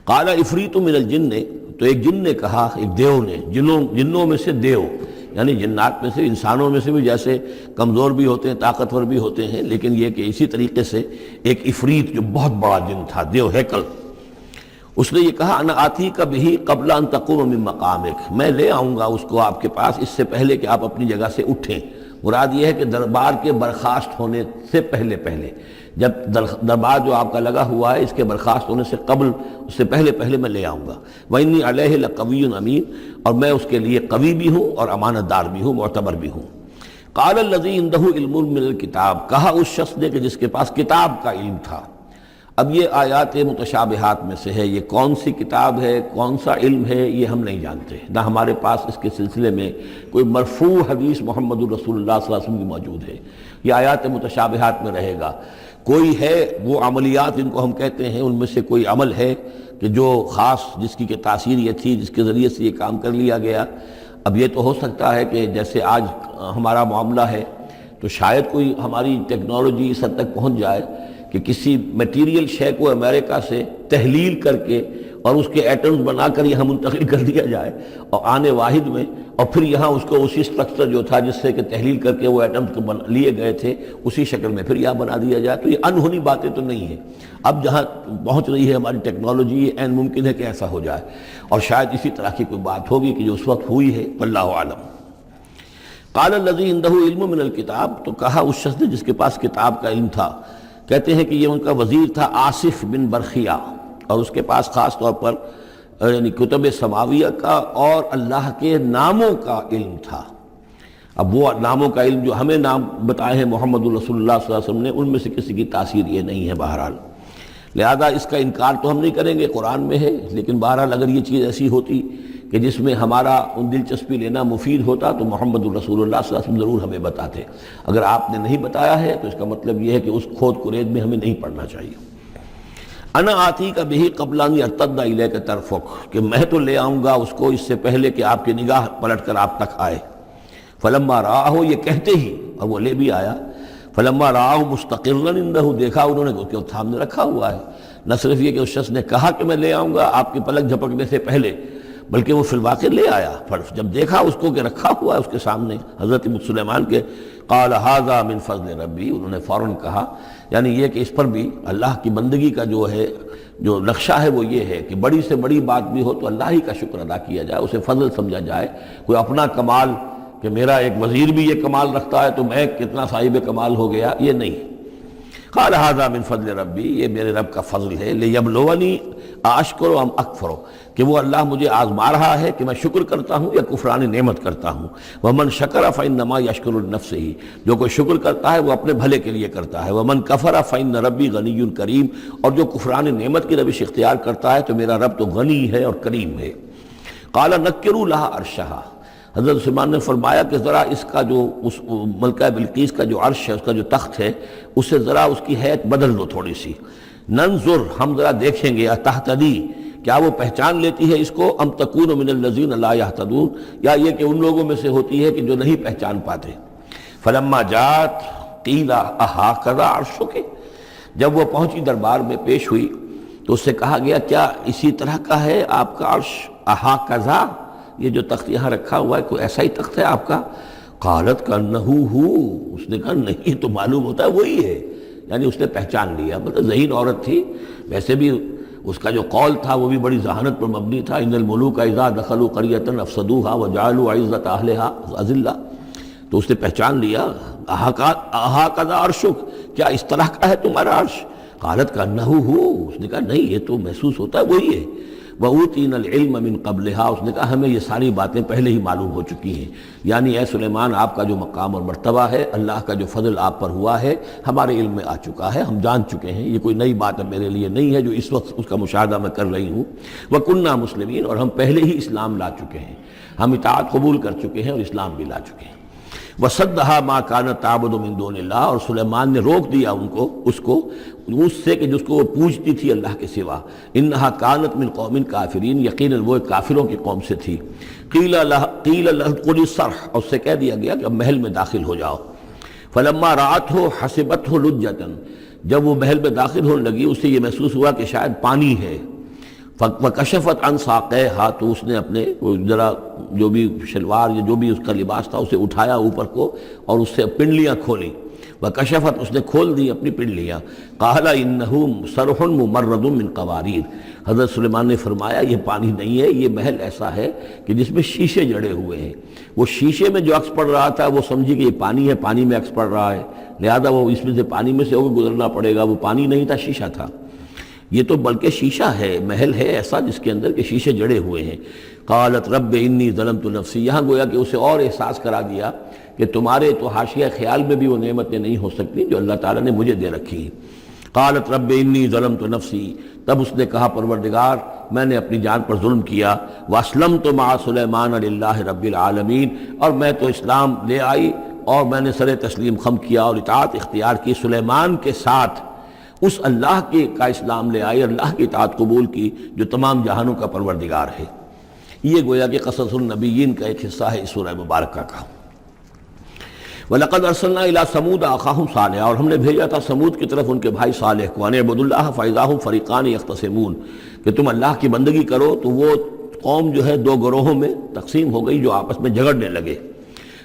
قال عفریت من الجن، تو ایک جن نے کہا، ایک دیو نے، جنوں میں سے دیو، یعنی جنات میں سے، انسانوں میں سے بھی جیسے کمزور بھی ہوتے ہیں طاقتور بھی ہوتے ہیں، لیکن یہ کہ اسی طریقے سے ایک عفریت جو بہت بڑا جن تھا، دیو ہیکل، اس نے یہ کہا انا آتی کا بھی قبل ان تقوم من مقامک، میں لے آؤں گا اس کو آپ کے پاس اس سے پہلے کہ آپ اپنی جگہ سے اٹھیں۔ مراد یہ ہے کہ دربار کے برخاست ہونے سے پہلے جب دربار جو آپ کا لگا ہوا ہے اس کے برخاست ہونے سے قبل، اس سے پہلے میں لے آؤں گا۔ وَإِنِّي عَلَيْهِ لَقَوِيٌّ أَمِينٌ، اور میں اس کے لیے قوی بھی ہوں اور امانت دار بھی ہوں، معتبر بھی ہوں۔ قال الذي عنده علم من الكتاب، کہا اس شخص نے کہ جس کے پاس کتاب کا علم تھا۔ اب یہ آیات متشابہات میں سے ہے، یہ کون سی کتاب ہے، کون سا علم ہے، یہ ہم نہیں جانتے، نہ ہمارے پاس اس کے سلسلے میں کوئی مرفوع حدیث محمد الرسول اللہ صلی اللہ علیہ وسلم کی موجود ہے۔ یہ آیات متشابہات میں رہے گا۔ کوئی ہے وہ عملیات جن کو ہم کہتے ہیں، ان میں سے کوئی عمل ہے کہ جو خاص جس کی کہ تاثیر یہ تھی، جس کے ذریعے سے یہ کام کر لیا گیا۔ اب یہ تو ہو سکتا ہے کہ جیسے آج ہمارا معاملہ ہے تو شاید کوئی ہماری ٹیکنالوجی اس حد تک پہنچ جائے کہ کسی میٹیریل شے کو امریکہ سے تحلیل کر کے اور اس کے ایٹمز بنا کر یہاں منتقل کر دیا جائے اور آنے واحد میں، اور پھر یہاں اس کو اسی سٹرکچر جو تھا جس سے کہ تحلیل کر کے وہ ایٹمز کو لیے گئے تھے اسی شکل میں پھر یہاں بنا دیا جائے۔ تو یہ انہونی باتیں تو نہیں ہیں، اب جہاں پہنچ رہی ہے ہماری ٹیکنالوجی، یہ عین ممکن ہے کہ ایسا ہو جائے، اور شاید اسی طرح کی کوئی بات ہوگی کہ جو اس وقت ہوئی ہے، واللہ عالم۔ قال الذی عنده علم من الکتاب، تو کہا اس شخص نے جس کے پاس کتاب کا علم تھا، کہتے ہیں کہ یہ ان کا وزیر تھا آصف بن برخیہ، اور اس کے پاس خاص طور پر یعنی کتب سماویہ کا اور اللہ کے ناموں کا علم تھا۔ اب وہ ناموں کا علم جو ہمیں نام بتائے ہیں محمد الرسول اللہ صلی اللہ علیہ وسلم نے، ان میں سے کسی کی تاثیر یہ نہیں ہے بہرحال، لہذا اس کا انکار تو ہم نہیں کریں گے، قرآن میں ہے، لیکن بہرحال اگر یہ چیز ایسی ہوتی کہ جس میں ہمارا ان دلچسپی لینا مفید ہوتا تو محمد الرسول اللہ صلی اللہ علیہ وسلم ضرور ہمیں بتاتے۔ اگر آپ نے نہیں بتایا ہے تو اس کا مطلب یہ ہے کہ اس کھود کرید میں ہمیں نہیں پڑھنا چاہیے۔ انا آتی کا بھی قبل ان یرتد الیک طرفک، کہ میں تو لے آؤں گا اس کو اس سے پہلے کہ آپ کی نگاہ پلٹ کر آپ تک آئے۔ فلما رآہ، یہ کہتے ہی اور وہ لے بھی آیا، فلما رآہ مستقرا عنده، دیکھا انہوں نے کہ وہ سامنے رکھا ہوا ہے۔ نہ صرف یہ کہ اس شخص نے کہا کہ میں لے آؤں گا آپ کی پلک جھپکنے سے پہلے، بلکہ وہ فی الواقع لے آیا، جب دیکھا اس کو کہ رکھا ہوا ہے اس کے سامنے حضرت سلیمان کے، قال ھذا من فضل ربی، انہوں نے فوراً کہا، یعنی یہ کہ اس پر بھی اللہ کی بندگی کا جو ہے جو نقشہ ہے وہ یہ ہے کہ بڑی سے بڑی بات بھی ہو تو اللہ ہی کا شکر ادا کیا جائے، اسے فضل سمجھا جائے، کوئی اپنا کمال کہ میرا ایک وزیر بھی یہ کمال رکھتا ہے تو میں کتنا صاحب کمال ہو گیا، یہ نہیں۔ قال ھذا من فضل ربی، یہ میرے رب کا فضل ہے، لیبلونی اشکر ام اکفر، کہ وہ اللہ مجھے آزما رہا ہے کہ میں شکر کرتا ہوں یا کفران نعمت کرتا ہوں۔ ومن شکر فانما یشکر لنفسہ، جو کوئی شکر کرتا ہے وہ اپنے بھلے کے لیے کرتا ہے۔ ومن کفر فان ربی غنی کریم، اور جو کفران نعمت کی روش اختیار کرتا ہے تو میرا رب تو غنی ہے اور کریم ہے۔ قال نکروا لها عرشها، حضرت سلیمان نے فرمایا کہ ذرا اس کا جو اس ملکہ بلقیس کا جو عرش ہے، اس کا جو تخت ہے، اسے ذرا اس کی حیت بدل دو تھوڑی سی، ننظر، ہم ذرا دیکھیں گے، تہتدی، کیا وہ پہچان لیتی ہے اس کو، ام تکون من الذین لا یہتدون، یا یہ کہ ان لوگوں میں سے ہوتی ہے کہ جو نہیں پہچان پاتے۔ فلما جات قیل اھاکذا عرشک، جب وہ پہنچی دربار میں پیش ہوئی تو اس سے کہا گیا کیا اسی طرح کا ہے آپ کا عرش، اھاکذا، یہ جو تخت یہاں رکھا ہوا ہے کوئی ایسا ہی تخت ہے آپ کا؟ قالت کانہ ہو، اس نے کہا نہیں، تو معلوم ہوتا ہے وہی ہے، یعنی اس نے پہچان لیا، مطلب ذہین عورت تھی، ویسے بھی اس کا جو قول تھا وہ بھی بڑی ذہانت پر مبنی تھا، ان الملوک اذا دخلوا قریۃ افسدوها وجعلوا عزت اہلها اذلہ، تو اس نے پہچان لیا، اھاکذا عرشک، کیا اس طرح کا ہے تمہارا عرش؟ قالت کانہ ہو، اس نے کہا نہیں، یہ تو محسوس ہوتا ہے وہی ہے۔ وَأُوتِينَا الْعِلْمَ مِنْ قَبْلِهَا، اس نے کہا ہمیں یہ ساری باتیں پہلے ہی معلوم ہو چکی ہیں، یعنی اے سلیمان آپ کا جو مقام اور مرتبہ ہے، اللہ کا جو فضل آپ پر ہوا ہے ہمارے علم میں آ چکا ہے، ہم جان چکے ہیں، یہ کوئی نئی بات اب میرے لیے نہیں ہے جو اس وقت اس کا مشاہدہ میں کر رہی ہوں۔ وَكُنَّا مُسْلِمِينَ، اور ہم پہلے ہی اسلام لا چکے ہیں، ہم اطاعت قبول کر چکے ہیں اور اسلام بھی لا چکے ہیں۔ وَصَدَّهَا مَا كَانَتْ تَعْبُدُ مِن دُونِ اللَّهِ، اور سلیمان نے روک دیا اس کو اس سے کہ جس کو وہ پوجتی تھی اللہ کے سوا۔ اِنَّهَا كَانَتْ مِن قَوْمٍ كَافِرِينَ، یقیناً وہ ایک کافروں کی قوم سے تھی۔ قِيلَ لَهَا ادْخُلِي الصَّرْحَ، اور اس سے کہہ دیا گیا کہ اب محل میں داخل ہو جاؤ۔ فَلَمَّا رَأَتْهُ حَسِبَتْهُ لُجَّةً، جب وہ محل میں داخل ہونے لگی اسے یہ محسوس ہوا کہ شاید پانی ہے۔ وَكَشَفَتْ عَنْ سَاقَيْهَا، تو اس نے اپنے ذرا جو بھی شلوار یا جو بھی اس کا لباس تھا اسے اٹھایا اوپر کو اور اس سے پنڈلیاں کھولیں۔ وَكَشَفَتْ، اس نے کھول دی اپنی پنڈلیاں۔ قَالَ إِنَّهُ صَرْحٌ مُمَرَّدٌ مِّن قَوَارِيرَ، حضرت سلیمان نے فرمایا یہ پانی نہیں ہے، یہ محل ایسا ہے کہ جس میں شیشے جڑے ہوئے ہیں۔ وہ شیشے میں جو عکس پڑ رہا تھا وہ سمجھی کہ یہ پانی ہے، پانی میں عکس پڑ رہا ہے، لہذا وہ اس میں سے پانی میں سے ہو کے گزرنا پڑے گا، وہ پانی نہیں تھا، شیشہ تھا۔ یہ تو بلکہ شیشہ ہے، محل ہے ایسا جس کے اندر کے شیشے جڑے ہوئے ہیں۔ قالت رب انی ظلمت نفسی، یہاں گویا کہ اسے اور احساس کرا دیا کہ تمہارے تو حاشیہ خیال میں بھی وہ نعمتیں نہیں ہو سکتی جو اللہ تعالیٰ نے مجھے دے رکھی۔ قالت رب انی ظلمت نفسی، تب اس نے کہا پروردگار میں نے اپنی جان پر ظلم کیا۔ واسلمت مع سلیمان للہ رب العالمین، اور میں تو اسلام لے آئی اور میں نے سر تسلیم خم کیا اور اطاعت اختیار کی سلیمان کے ساتھ، اس اللہ کا اسلام لے آئی، اللہ کی اطاعت قبول کی جو تمام جہانوں کا پروردگار ہے۔ یہ گویا کہ قصص النبیین کا ایک حصہ ہے اس سورہ مبارکہ کا۔ وَلَقَدْ أَرْسَلْنَا إِلَىٰ ثَمُودَ أَخَاهُمْ صَالِحًا، اور ہم نے بھیجا تھا سمود کی طرف ان کے بھائی صالح کو، أَنِ اعْبُدُوا اللَّهَ فَإِذَا هُمْ فَرِيقَانِ يَخْتَصِمُونَ، کہ تم اللہ کی بندگی کرو تو وہ قوم جو ہے دو گروہوں میں تقسیم ہو گئی جو آپس میں جھگڑنے لگے۔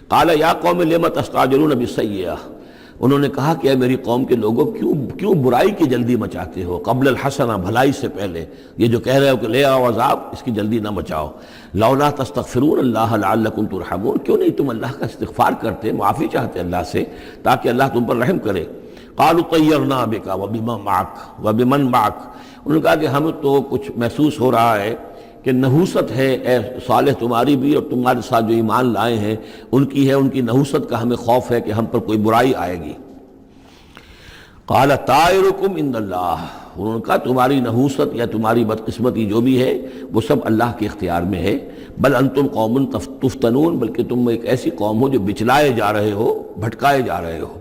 قَالَ يَا قَوْمِ لِمَ تَسْتَعْجِلُونَ بِالسَّيِّئَةِ، انہوں نے کہا کہ اے میری قوم کے لوگوں کیوں برائی کی جلدی مچاتے ہو، قبل الحسنہ، بھلائی سے پہلے، یہ جو کہہ رہے ہو کہ لے آؤ عذاب، اس کی جلدی نہ مچاؤ۔ لولا تستغفرون اللہ لعلکم ترحمون، کیوں نہیں تم اللہ کا استغفار کرتے، معافی چاہتے اللہ سے تاکہ اللہ تم پر رحم کرے۔ قالوا طیرنا بک وبمن معک، انہوں نے کہا کہ ہمیں تو کچھ محسوس ہو رہا ہے کہ نحوست ہے اے صالح تمہاری بھی، اور تمہارے ساتھ جو ایمان لائے ہیں ان کی ہے، ان کی نحوست کا ہمیں خوف ہے کہ ہم پر کوئی برائی آئے گی۔ قال طائرکم عند اللہ، انہوں نے کہا تمہاری نحوست یا تمہاری بدقسمتی جو بھی ہے وہ سب اللہ کے اختیار میں ہے۔ بل انتم قوم تفتنون، بلکہ تم ایک ایسی قوم ہو جو بچلائے جا رہے ہو، بھٹکائے جا رہے ہو۔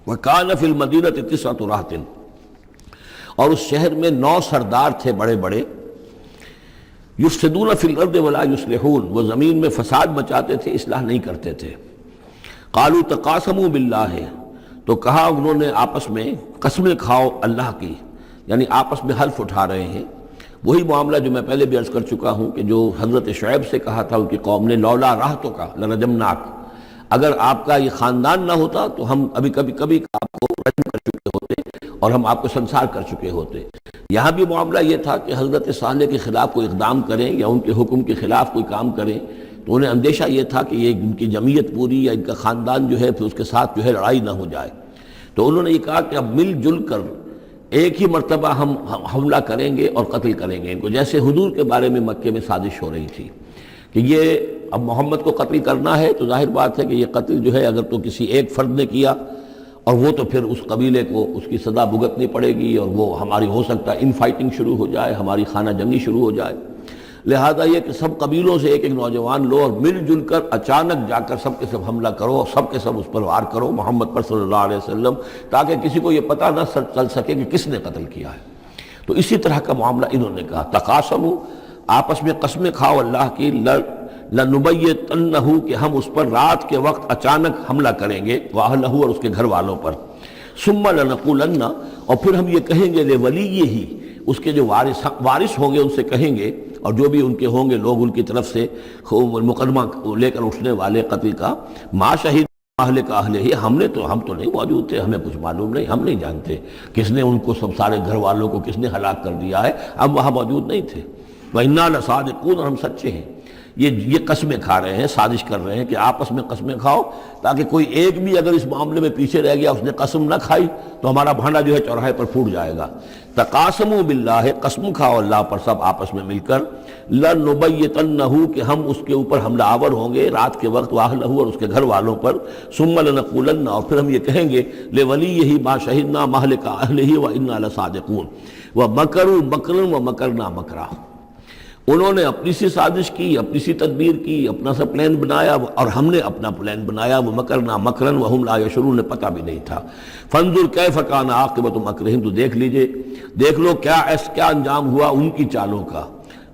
وکان فی المدینۃ 9 رہط، اور اس شہر میں 9 سردار تھے بڑے بڑے، یفسدون فی الارض ولا یصلحون، وہ زمین میں فساد مچاتے تھے، اصلاح نہیں کرتے تھے۔ قالوا تقاسموا باللہ، تو کہا انہوں نے آپس میں قسمیں کھاؤ اللہ کی، یعنی آپس میں حلف اٹھا رہے ہیں۔ وہی معاملہ جو میں پہلے بھی عرض کر چکا ہوں کہ جو حضرت شعیب سے کہا تھا ان کی قوم نے، لولا رہتک لرجمناک، اگر آپ کا یہ خاندان نہ ہوتا تو ہم ابھی کبھی آپ کو رجم کر چکے ہوتے اور ہم آپ کو سنسار کر چکے ہوتے۔ یہاں بھی معاملہ یہ تھا کہ حضرت صالح کے خلاف کوئی اقدام کریں یا ان کے حکم کے خلاف کوئی کام کریں تو انہیں اندیشہ یہ تھا کہ یہ ان کی جمعیت پوری یا ان کا خاندان جو ہے پھر اس کے ساتھ جو ہے لڑائی نہ ہو جائے۔ تو انہوں نے یہ کہا کہ اب مل جل کر ایک ہی مرتبہ ہم حملہ کریں گے اور قتل کریں گے ان کو، جیسے حضور کے بارے میں مکے میں سازش ہو رہی تھی کہ یہ اب محمد کو قتل کرنا ہے، تو ظاہر بات ہے کہ یہ قتل جو ہے اگر تو کسی ایک فرد نے کیا اور وہ تو پھر اس قبیلے کو اس کی سزا بھگتنی پڑے گی، اور وہ ہماری ہو سکتا ہے ان فائٹنگ شروع ہو جائے، ہماری خانہ جنگی شروع ہو جائے۔ لہذا یہ کہ سب قبیلوں سے ایک ایک نوجوان لو اور مل جل کر اچانک جا کر سب کے سب حملہ کرو اور سب کے سب اس پر وار کرو محمد پر صلی اللہ علیہ وسلم، تاکہ کسی کو یہ پتہ نہ چل سکے کہ کس نے قتل کیا ہے۔ تو اسی طرح کا معاملہ انہوں نے کہا، تقاسموا، آپس میں قسمیں کھاؤ اللہ کی، لنبیتنہ، کہ ہم اس پر رات کے وقت اچانک حملہ کریں گے، واہلہ، اور اس کے گھر والوں پر، ثم لنقولن، اور پھر ہم یہ کہیں گے لولیہ، اس کے جو وارث ہوں گے ان سے کہیں گے، اور جو بھی ان کے ہوں گے لوگ ان کی طرف سے مقدمہ لے کر اٹھنے والے قتل کا، ما شہید اہل کا اہل ہی، ہم تو نہیں موجود تھے، ہمیں کچھ معلوم نہیں، ہم نہیں جانتے کس نے ان کو سب سارے گھر والوں کو کس نے ہلاک کر دیا ہے، ہم وہاں موجود نہیں تھے۔ وَإِنَّا لَصَادِقُونَ، اور ہم سچے ہیں۔ یہ قسمیں کھا رہے ہیں، سازش کر رہے ہیں کہ آپس میں قسمیں کھاؤ، تاکہ کوئی ایک بھی اگر اس معاملے میں پیچھے رہ گیا، اس نے قسم نہ کھائی تو ہمارا بھانڈا جو ہے چوراہے پر پھوٹ جائے گا۔ تقاسموا باللہ، قسم کھاؤ اللہ پر سب آپس میں مل کر، لنبیتنہ، کہ ہم اس کے اوپر حملہ آور ہوں گے رات کے وقت، واہلہ، اور اس کے گھر والوں پر، ثم لنقولن، اور پھر ہم یہ کہیں گے، لولیہ ما شہدنا مہلک اہلہ وانا لصادقون، ومکروا مکرا ومکرنا مکرا، انہوں نے اپنی سی سازش کی، اپنی سی تدبیر کی، اپنا سا پلان بنایا، اور ہم نے اپنا پلان بنایا، وہ مکرنا مکرن وہم لا یشعرون، نے پتہ بھی نہیں تھا۔ فانظر کیف کان عاقبۃ مکرہم، تو دیکھ لیجئے، دیکھ لو کیا انجام ہوا ان کی چالوں کا۔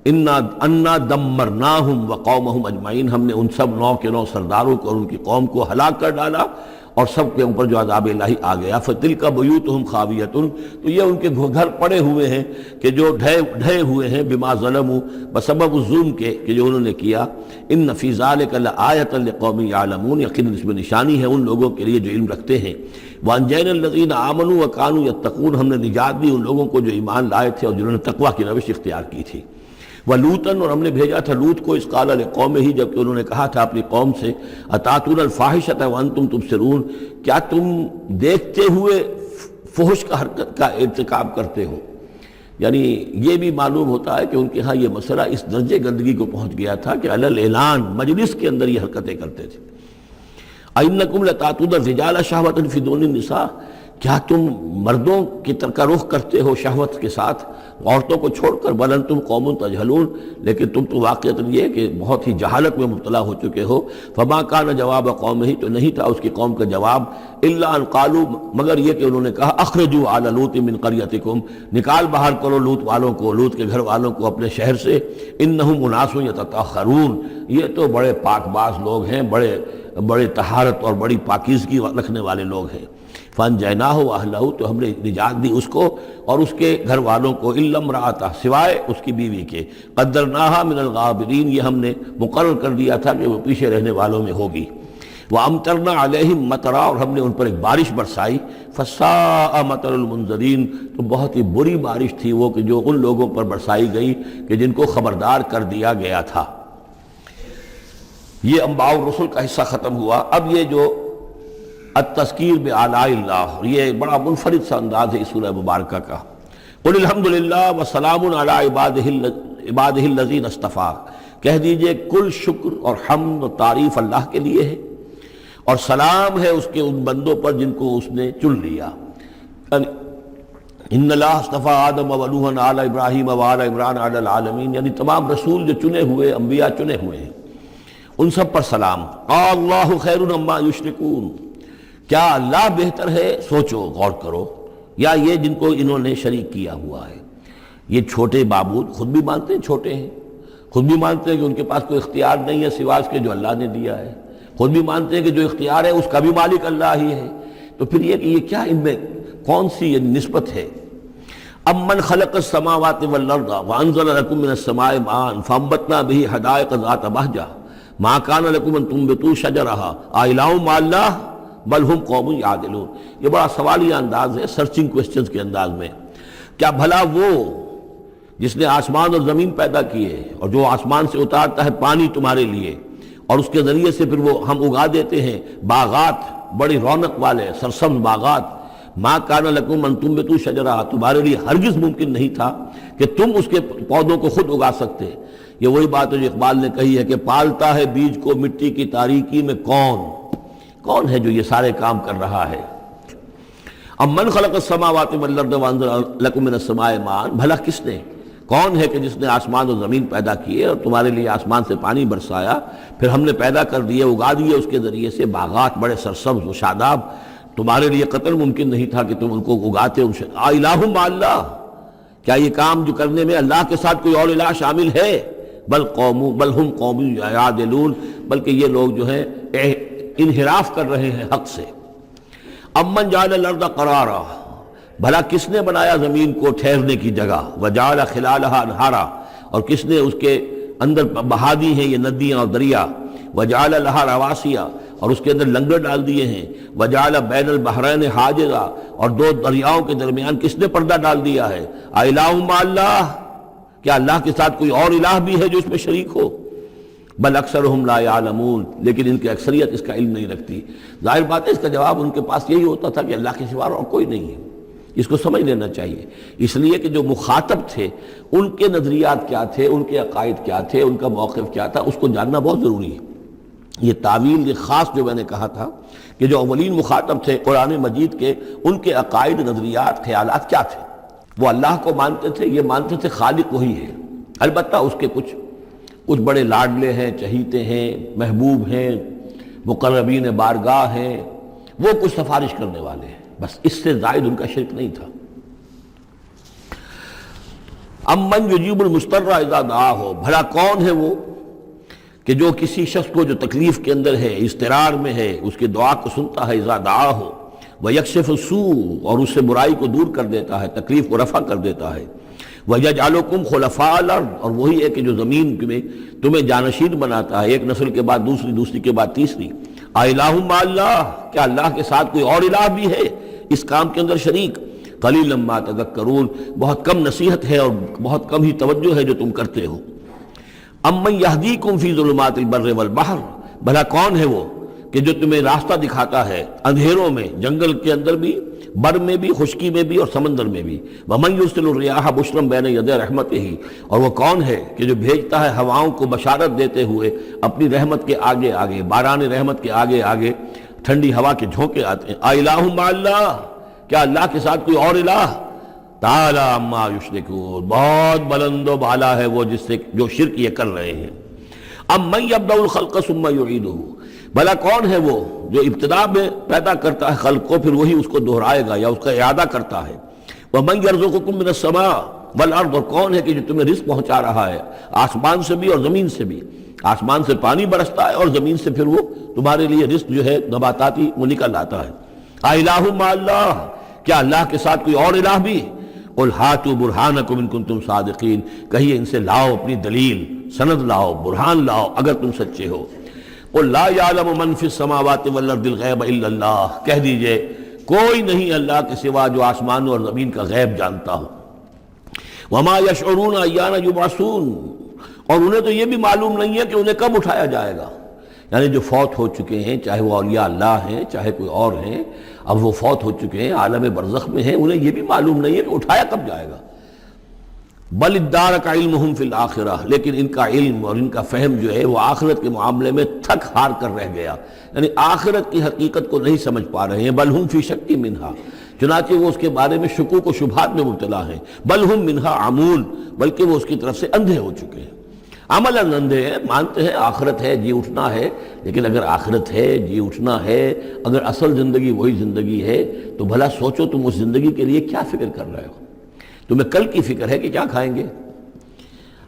انا دمرناہم وقومہم اجمعین، ہم نے ان سب 9 کے 9 سرداروں کو اور ان کی قوم کو ہلاک کر ڈالا، اور سب کے اوپر جو عذاب الہی آ گیا۔ فتلک بیوتہم خاویۃ، تو یہ ان کے گھر پڑے ہوئے ہیں کہ جو ڈھے ہوئے ہیں، بما ظلموا، بسبب الظلم کے کہ جو انہوں نے کیا۔ ان فی ذلک لآیۃ لقوم یعلمون، یقیناً اس میں نشانی ہے ان لوگوں کے لیے جو علم رکھتے ہیں۔ وانجینا الذین آمنوا وکانوا یتقون، ہم نے نجات دی ان لوگوں کو جو ایمان لائے تھے اور جنہوں نے تقویٰ کی روش اختیار کی تھی۔ وَلُوطًا، اور ہم نے بھیجا تھا لوط کو، اذ قال لقومہ، جبکہ انہوں نے کہا تھا اپنی قوم سے، اتاتون الفاحشۃ وانتم تبصرون، کیا تم دیکھتے ہوئے فحش کا حرکت کا ارتکاب کرتے ہو؟ یعنی یہ بھی معلوم ہوتا ہے کہ ان کے ہاں یہ مسئلہ اس درجے گندگی کو پہنچ گیا تھا کہ علی الاعلان مجلس کے اندر یہ حرکتیں کرتے تھے۔ اَإِنَّكُمْ لَتَأْتُونَ الرِّجَالَ شَهْوَةً فِي دُونِ النِّسَاءِ، کیا تم مردوں کی طرف کا رخ کرتے ہو شہوت کے ساتھ عورتوں کو چھوڑ کر؟ بل انتم قوم تجہلون، لیکن تم تو واقعتاً یہ کہ بہت ہی جہالت میں مبتلا ہو چکے ہو۔ فما کان جواب قومہ، تو نہیں تھا اس کی قوم کا جواب، الا ان قالوا، مگر یہ کہ انہوں نے کہا، اخرجوا آل لوط من قریتکم، نکال باہر کرو لوط والوں کو، لوط کے گھر والوں کو اپنے شہر سے، انہم اناس یتطہرون، یہ تو بڑے پاک باز لوگ ہیں، بڑے طہارت اور بڑی پاکیزگی رکھنے والے لوگ ہیں۔ فانجیناہ واہلہ، تو ہم نے نجات دی اس کو اور اس کے گھر والوں کو، الا امرأتہ، سوائے اس کی بیوی کے، قدرناہا من الغابرین، یہ ہم نے مقرر کر دیا تھا کہ وہ پیچھے رہنے والوں میں ہوگی۔ وامطرنا علیہم مطرا، اور ہم نے ان پر ایک بارش برسائی، فساء مطر المنذرین، تو بہت ہی بری بارش تھی وہ کہ جو ان لوگوں پر برسائی گئی کہ جن کو خبردار کر دیا گیا تھا۔ یہ انباء الرسل کا حصہ ختم ہوا۔ اب یہ جو التذکیر بآلاء اللہ، یہ بڑا منفرد سا انداز ہے اس سورہ مبارکہ کا۔ قل الحمد للہ وسلام علی عبادہ الذین اصطفیٰ، کہہ دیجئے کل شکر اور حمد و تعریف اللہ کے لیے ہے، اور سلام ہے اس کے ان بندوں پر جن کو اس نے چن لیا۔ ان اللہ اصطفیٰ آدم و نوحا آل ابراہیم و آل عمران علی العالمین، یعنی تمام رسول جو چنے ہوئے، انبیاء چنے ہوئے ہیں، ان سب پر سلام۔ اللہ خیر عما یشرکون، کیا اللہ بہتر ہے، سوچو غور کرو، یا یہ جن کو انہوں نے شریک کیا ہوا ہے۔ یہ چھوٹے معبود خود بھی مانتے ہیں چھوٹے ہیں، خود بھی مانتے ہیں کہ ان کے پاس کوئی اختیار نہیں ہے سوائے اس کے جو اللہ نے دیا ہے، خود بھی مانتے ہیں کہ جو اختیار ہے اس کا بھی مالک اللہ ہی ہے۔ تو پھر یہ کہ یہ کیا ان میں کون سی یہ نسبت ہے؟ امن خلق السماوات والارض وانزل لكم من السماء ماء فانبتنا به حدائق ذات بہجہ ما كان لكم ان تنبتوا شجرها أإله مع الله بل هم قوم یعدلون۔ یہ بڑا سوالیہ انداز ہے، سرچنگ کوسچنز کے انداز میں۔ کیا بھلا وہ جس نے آسمان اور زمین پیدا کیے اور جو آسمان سے اتارتا ہے پانی تمہارے لیے، اور اس کے ذریعے سے پھر وہ ہم اگا دیتے ہیں باغات، بڑی رونق والے سرسبز باغات، ما کان لکم ان تنبتوا شجرہ، تمہارے لیے ہرگز ممکن نہیں تھا کہ تم اس کے پودوں کو خود اگا سکتے۔ یہ وہی بات ہے جو اقبال نے کہی ہے کہ پالتا ہے بیج کو مٹی کی تاریکی میں کون ہے جو یہ سارے کام کر رہا ہے؟ امن خلق السماوات والارض وانزل لکم من السماء ماء، بھلا کس نے، کون ہے کہ جس نے آسمان اور زمین پیدا کیے اور تمہارے لیے آسمان سے پانی برسایا، پھر ہم نے پیدا کر دیے، اگا دیے اس کے ذریعے سے باغات بڑے سرسبز و شاداب، تمہارے لیے قطر ممکن نہیں تھا کہ تم ان کو اگاتے۔ الہ مع اللہ، کیا یہ کام جو کرنے میں اللہ کے ساتھ کوئی اور الہ شامل ہے؟ بل ہم قوم یعدلون، بلکہ یہ لوگ جو ہیں انحراف کر رہے ہیں حق سے۔ امن جعل الارض قرارا، بھلا کس نے بنایا زمین کو ٹھہرنے کی جگہ، وجعل خلالها انہارا، اور کس نے اس کے اندر بہا دی ہیں یہ ندیاں اور دریا، وجعل لها رواسیا، اور اس کے اندر لنگر ڈال دیے ہیں، وجعل بین البحرین حاجزا، اور دو دریاؤں کے درمیان کس نے پردہ ڈال دیا ہے؟ الہ مع اللہ، کیا اللہ کے ساتھ کوئی اور الہ بھی ہے جو اس میں شریک ہو؟ بل اکثرہم لا یعلمون، لیکن ان کی اکثریت اس کا علم نہیں رکھتی۔ ظاہر بات ہے اس کا جواب ان کے پاس یہی ہوتا تھا کہ اللہ کے سوا اور کوئی نہیں ہے۔ اس کو سمجھ لینا چاہیے، اس لیے کہ جو مخاطب تھے ان کے نظریات کیا تھے، ان کے عقائد کیا تھے، ان کا موقف کیا تھا، اس کو جاننا بہت ضروری ہے۔ یہ تعویل، یہ خاص جو میں نے کہا تھا کہ جو اولین مخاطب تھے قرآن مجید کے، ان کے عقائد، نظریات، خیالات کیا تھے؟ وہ اللہ کو مانتے تھے، یہ مانتے تھے خالق وہی ہے، البتہ اس کے کچھ بڑے لاڈلے ہیں، چہیتے ہیں، محبوب ہیں، مقربین بارگاہ ہیں، وہ کچھ سفارش کرنے والے ہیں، بس اس سے زائد ان کا شرک نہیں تھا۔ امن یجیب المضطر اذا دعاہ، بھلا کون ہے وہ کہ جو کسی شخص کو جو تکلیف کے اندر ہے، اضطرار میں ہے، اس کی دعا کو سنتا ہے، اذا دعاہ ویکشف السوء، اور اس سے برائی کو دور کر دیتا ہے، تکلیف کو رفع کر دیتا ہے، وَيَجْعَلُكُمْ خُلَفَاءَ الْأَرْضِ، اور وہی ہے کہ جو زمین میں تمہیں جانشین بناتا ہے، ایک نسل کے بعد دوسری، دوسری کے بعد تیسری۔ اَإِلَٰهٌ مَّعَ اللَّهِ، کیا اللہ کے ساتھ کوئی اور الہ بھی ہے اس کام کے اندر شریک؟ قَلِيلًا مَّا تَذَكَّرُونَ، بہت کم نصیحت ہے اور بہت کم ہی توجہ ہے جو تم کرتے ہو۔ اَمَّن يَهْدِيكُمْ فِي ظُلُمَاتِ الْبَرِّ وَالْبَحْرِ، بھلا کون ہے وہ کہ جو تمہیں راستہ دکھاتا ہے اندھیروں میں، جنگل کے اندر بھی، بر میں بھی، خشکی میں بھی اور سمندر میں بھی۔ وَمَن يُرْسِلُ الرِّيَاحَ بُشْرًا بَيْنَ يَدَيْ رَحْمَتِهِ، اور وہ کون ہے کہ جو بھیجتا ہے ہواؤں کو بشارت دیتے ہوئے اپنی رحمت کے آگے آگے، باران رحمت کے آگے آگے ٹھنڈی ہوا کے جھونکے آتے ہیں۔ اَإِلَٰهٌ مَّعَ اللَّهِ، کیا اللہ کے ساتھ کوئی اور الہ؟ تعالیٰ عما یشرکون، بہت بلند و بالا ہے وہ جس سے جو شرک یہ کر رہے ہیں۔ امن یبدأ الخلق ثم یعیدہ، بھلا کون ہے وہ جو ابتدا میں پیدا کرتا ہے خلق کو، پھر وہی اس کو دہرائے گا یا اس کا اعادہ کرتا ہے۔ ومن یرزقکم من السماء والارض، اور کون ہے کہ جو تمہیں رزق پہنچا رہا ہے آسمان سے بھی اور زمین سے بھی، آسمان سے پانی برستا ہے اور زمین سے پھر وہ تمہارے لیے رزق جو ہے نباتاتی وہ نکل آتا ہے۔ اِلٰہٌ مع اللہ، کیا اللہ کے ساتھ کوئی اور الہ بھی؟ قل ہاتوا برہانکم ان کنتم صادقین، کہیے ان سے لاؤ اپنی دلیل، سند لاؤ، برہان لاؤ اگر تم سچے ہو۔ قل لا یعلم من فی السماوات والارض الغیب الا اللہ، کہہ دیجئے کوئی نہیں اللہ کے سوا جو آسمانوں اور زمین کا غیب جانتا ہو۔ وما یشعرون ایان یبعثون، اور انہیں تو یہ بھی معلوم نہیں ہے کہ انہیں کب اٹھایا جائے گا۔ یعنی جو فوت ہو چکے ہیں، چاہے وہ اولیاء اللہ ہیں چاہے کوئی اور ہیں، اب وہ فوت ہو چکے ہیں، عالم برزخ میں ہیں، انہیں یہ بھی معلوم نہیں ہے کہ اٹھایا کب جائے گا۔ بل ادارک علمہم فی الآخرہ، لیکن ان کا علم اور ان کا فہم جو ہے وہ آخرت کے معاملے میں تھک ہار کر رہ گیا، یعنی آخرت کی حقیقت کو نہیں سمجھ پا رہے ہیں۔ بل ہم فی شک منہا، چنانچہ وہ اس کے بارے میں شکوک و شبہات میں مبتلا ہیں۔ بل ہم منہا عمون، بلکہ وہ اس کی طرف سے اندھے ہو چکے ہیں، عملاً اندھے ہیں، مانتے ہیں آخرت ہے، جی اٹھنا ہے، لیکن اگر آخرت ہے، جی اٹھنا ہے، اگر اصل زندگی وہی زندگی ہے تو بھلا سوچو تم اس زندگی کے لیے کیا فکر کر رہے ہو؟ تمہیں کل کی فکر ہے کہ کیا کھائیں گے؟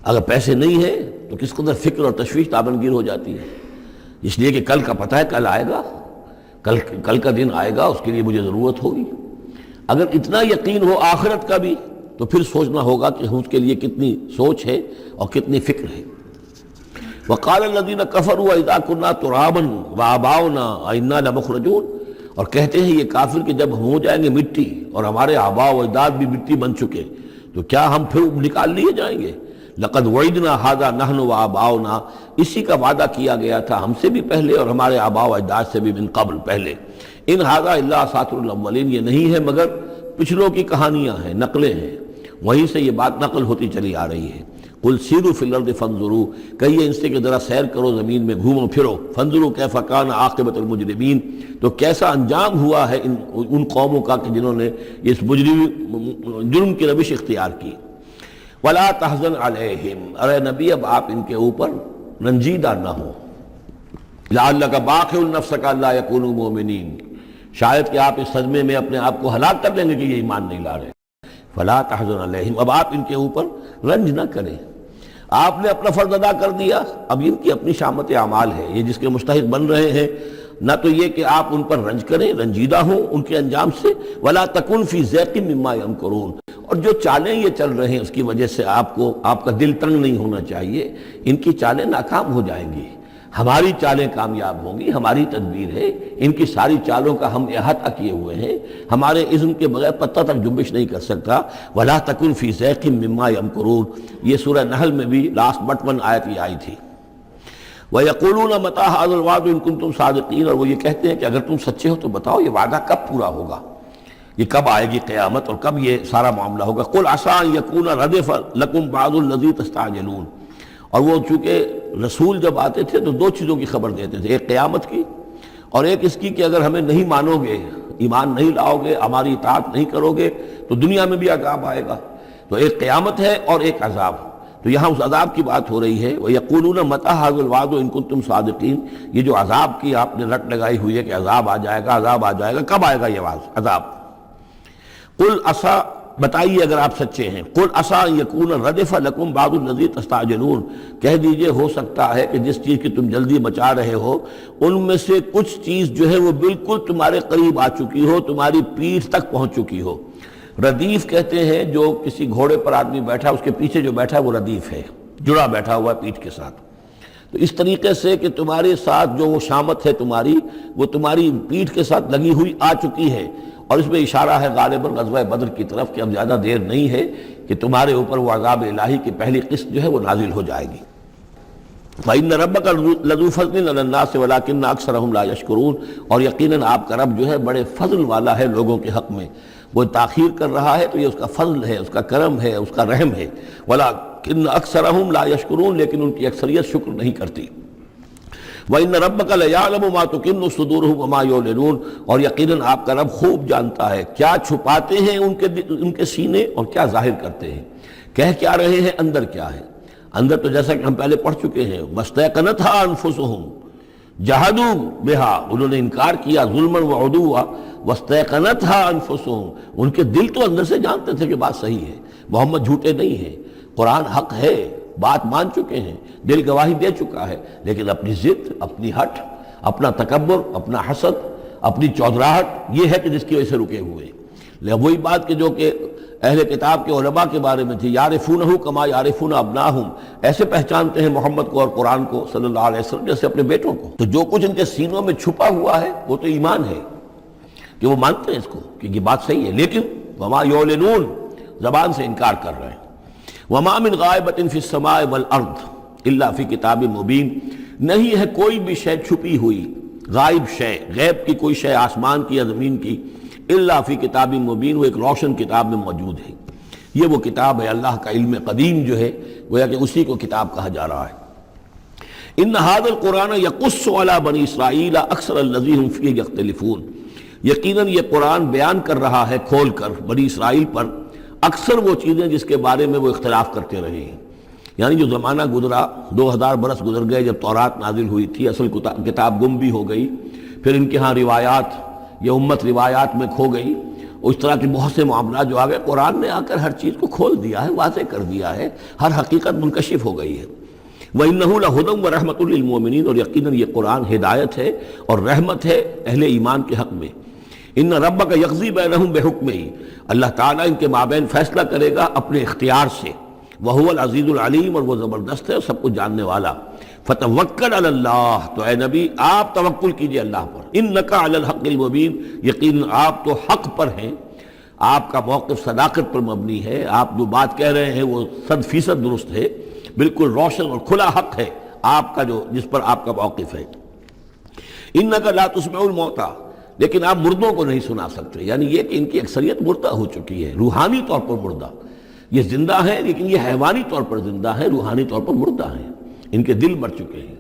اگر پیسے نہیں ہیں تو کس قدر فکر اور تشویش تابنگیر ہو جاتی ہے، اس لیے کہ کل کا پتہ ہے کل آئے گا، کل کا دن آئے گا، اس کے لیے مجھے ضرورت ہوگی۔ اگر اتنا یقین ہو آخرت کا بھی تو پھر سوچنا ہوگا کہ اس کے لیے کتنی سوچ ہے اور کتنی فکر ہے۔ وقال الذين كفروا اذا كنا ترابا وآباؤنا أئنا لمخرجون، اور کہتے ہیں یہ کافر کہ جب ہم ہو جائیں گے مٹی اور ہمارے آباء و اجداد بھی مٹی بن چکے تو کیا ہم پھر نکال لیے جائیں گے؟ لقد وعدنا هذا نحن وآباؤنا، اسی کا وعدہ کیا گیا تھا ہم سے بھی پہلے اور ہمارے آباء و اجداد سے بھی من قبل پہلے۔ ان هذا الا اساطیر الاولین، یہ نہیں ہے مگر پچھلوں کی کہانیاں ہیں، نقلیں ہیں، وہیں سے یہ بات نقل ہوتی چلی آ رہی ہے۔ قل سیروا فی الارض فانظروا، کہیے ان سے کہ ذرا سیر کرو زمین میں، گھومو پھرو، فانظروا کیف کان عاقبۃ المجرمین، تو کیسا انجام ہوا ہے ان قوموں کا کہ جنہوں نے اس جرم کی روش اختیار کی۔ ولا تحزن علیہم، ارے نبی اب آپ ان کے اوپر رنجیدہ نہ ہو۔ لعلک باخع نفسک الا یکونوا مؤمنین، شاید کہ آپ اس صدمے میں اپنے آپ کو ہلاک کر دیں گے کہ یہ ایمان نہیں لا رہے۔ فلا تحزن علیہم، اب آپ ان کے اوپر رنج نہ کریں، آپ نے اپنا فرض ادا کر دیا، اب ان کی اپنی شامت اعمال ہے، یہ جس کے مستحق بن رہے ہیں، نہ تو یہ کہ آپ ان پر رنج کریں، رنجیدہ ہوں ان کے انجام سے۔ ولا تکن فی ضیق مما یمکرون، اور جو چالیں یہ چل رہے ہیں اس کی وجہ سے آپ کا دل تنگ نہیں ہونا چاہیے، ان کی چالیں ناکام ہو جائیں گی، ہماری چالیں کامیاب ہوں گی، ہماری تدبیر ہے، ان کی ساری چالوں کا ہم احاطہ کیے ہوئے ہیں، ہمارے اذن کے بغیر پتہ تک جنبش نہیں کر سکتا۔ ولا تکن فی ضیق مما یمکرون، یہ سورہ نحل میں بھی لاسٹ بٹ 1 آیت یہ آئی تھی۔ وَيَقُولُونَ مَتَىٰ هَٰذَا الْوَعْدُ إِن كُنتُمْ صَادِقِينَ، اور وہ یہ کہتے ہیں کہ اگر تم سچے ہو تو بتاؤ یہ وعدہ کب پورا ہوگا، یہ کب آئے گی قیامت اور کب یہ سارا معاملہ ہوگا۔ قُلْ عَسَىٰ أَن يَكُونَ رَدِفَ لَكُمْ بَعْضُ الَّذِي تَسْتَعْجِلُونَ، اور وہ چونکہ رسول جب آتے تھے تو دو چیزوں کی خبر دیتے تھے، ایک قیامت کی اور ایک اس کی کہ اگر ہمیں نہیں مانو گے، ایمان نہیں لاؤ گے، ہماری اطاعت نہیں کرو گے تو دنیا میں بھی عذاب آئے گا۔ تو ایک قیامت ہے اور ایک عذاب، تو یہاں اس عذاب کی بات ہو رہی ہے۔ وَيَقُولُونَ مَتَىٰ هَٰذَا الْوَعْدُ إِن كُنتُمْ صَادِقِينَ، یہ جو عذاب کی آپ نے رٹ لگائی ہوئی ہے کہ عذاب آ جائے گا، عذاب آ جائے گا، کب آئے گا یہ عذاب؟ قُلْ عَسَىٰ، بتائیے اگر آپ سچے ہیں، قُلْ عَسَىٰ أَن يَكُونَ رَدِفَ لَكُمْ بَعْضُ الَّذِي تَسْتَعْجِلُونَ، کہہ دیجئے ہو سکتا ہے کہ جس چیز کی تم جلدی مچا رہے ہو ان میں سے کچھ چیز جو ہے وہ بالکل تمہارے قریب آ چکی ہو، تمہاری پیٹھ تک پہنچ چکی ہو۔ ردیف کہتے ہیں جو کسی گھوڑے پر آدمی بیٹھا اس کے پیچھے جو بیٹھا وہ ردیف ہے، جڑا بیٹھا ہوا ہے پیٹھ کے ساتھ۔ تو اس طریقے سے کہ تمہارے ساتھ جو وہ شامت ہے تمہاری، وہ تمہاری پیٹھ کے ساتھ لگی ہوئی آ چکی ہے، اور اس میں اشارہ ہے غالباً غزوہ بدر کی طرف کہ اب زیادہ دیر نہیں ہے کہ تمہارے اوپر وہ عذاب الہی کی پہلی قسط جو ہے وہ نازل ہو جائے گی۔ وَإِنَّ رَبَّكَ لَذُو فَضْلٍ عَلَى النَّاسِ وَلَٰكِنَّ أَكْثَرَهُمْ لَا يَشْكُرُونَ، اور یقیناً آپ کا رب جو ہے بڑے فضل والا ہے لوگوں کے حق میں، وہ تاخیر کر رہا ہے تو یہ اس کا فضل ہے، اس کا کرم ہے، اس کا رحم ہے۔ وَلَٰكِنَّ أَكْثَرَهُمْ لَا يَشْكُرُونَ، لیکن ان کی اکثریت شکر نہیں کرتی۔ وَإِنَّ رَبَّكَ لَيَعْلَمُ مَا تُكِنُّ صُدُورُهُمْ وَمَا يُعْلِنُونَ، اور یقیناً آپ کا رب خوب جانتا ہے کیا چھپاتے ہیں ان کے سینے اور کیا ظاہر کرتے ہیں، کہہ کیا رہے ہیں، اندر کیا ہے۔ اندر تو جیسا کہ ہم پہلے پڑھ چکے ہیں، وَاسْتَيْقَنَتْهَا أَنفُسُهُمْ جَحَدُوا بِهَا، انہوں نے انکار کیا ظلمًا وعدوا، وَاسْتَيْقَنَتْهَا أَنفُسُهُمْ، ان کے دل تو اندر سے جانتے تھے کہ بات صحیح ہے، محمد جھوٹے نہیں ہیں، قرآن حق ہے، بات مان چکے ہیں، دل گواہی دے چکا ہے، لیکن اپنی ضد، اپنی ہٹ، اپنا تکبر، اپنا حسد، اپنی چودراہٹ، یہ ہے کہ جس کی وجہ سے رکے ہوئے۔ وہی بات کہ جو کہ اہل کتاب کے علماء کے بارے میں تھی، یعرفونہ کما یعرفون ابناہم، ایسے پہچانتے ہیں محمد کو اور قرآن کو صلی اللہ علیہ وسلم جیسے اپنے بیٹوں کو۔ تو جو کچھ ان کے سینوں میں چھپا ہوا ہے وہ تو ایمان ہے کہ وہ مانتے ہیں اس کو کہ یہ بات صحیح ہے، لیکن وما یعلنون، زبان سے انکار کر رہے ہیں۔ وما من غائبۃ فی السماء والارض الا فی کتاب مبین، نہیں ہے کوئی بھی شے چھپی ہوئی، غائب شے، غیب کی کوئی شے آسمان کی یا زمین کی، الا فی کتاب مبین، وہ ایک روشن کتاب میں موجود ہے۔ یہ وہ کتاب ہے اللہ کا علم قدیم جو ہے، گویا کہ اسی کو کتاب کہا جا رہا ہے۔ ان ھذا القرآن یقص علی بنی اسرائیل اکثر الذی ھم فیہ یختلفون، یقیناً یہ قرآن بیان کر رہا ہے کھول کر بنی اسرائیل پر اکثر وہ چیزیں جس کے بارے میں وہ اختلاف کرتے رہے ہیں۔ یعنی جو زمانہ گزرا، 2000 برس گزر گئے جب تورات نازل ہوئی تھی، اصل کتاب گم بھی ہو گئی، پھر ان کے ہاں روایات، یہ امت روایات میں کھو گئی، اس طرح کے بہت سے معاملات جو آ گئے، قرآن نے آ کر ہر چیز کو کھول دیا ہے، واضح کر دیا ہے، ہر حقیقت منکشف ہو گئی ہے۔ وَإِنَّهُ لَهُدًى وَرَحْمَةٌ لِّلْمُؤْمِنِينَ، اور یقیناً یہ قرآن ہدایت ہے اور رحمت ہے اہل ایمان کے حق میں۔ ان ربک یقضی بینہم بحکمہ، اللہ تعالیٰ ان کے مابین فیصلہ کرے گا اپنے اختیار سے، وہو العزیز العلیم، اور وہ زبردست ہے اور سب کچھ جاننے والا۔ فتوکل علی اللہ، تو اے نبی آپ توکل کیجئے اللہ پر، انک علی الحق المبین، یقیناً آپ تو حق پر ہیں، آپ کا موقف صداقت پر مبنی ہے، آپ جو بات کہہ رہے ہیں وہ 100% درست ہے، بالکل روشن اور کھلا حق ہے آپ کا جو جس پر آپ کا موقف ہے۔ انک لا تسمع الموتى، لیکن آپ مردوں کو نہیں سنا سکتے، یعنی یہ کہ ان کی اکثریت مردہ ہو چکی ہے، روحانی طور پر مردہ، یہ زندہ ہیں لیکن یہ حیوانی طور پر زندہ ہیں، روحانی طور پر مردہ ہیں، ان کے دل مر چکے ہیں۔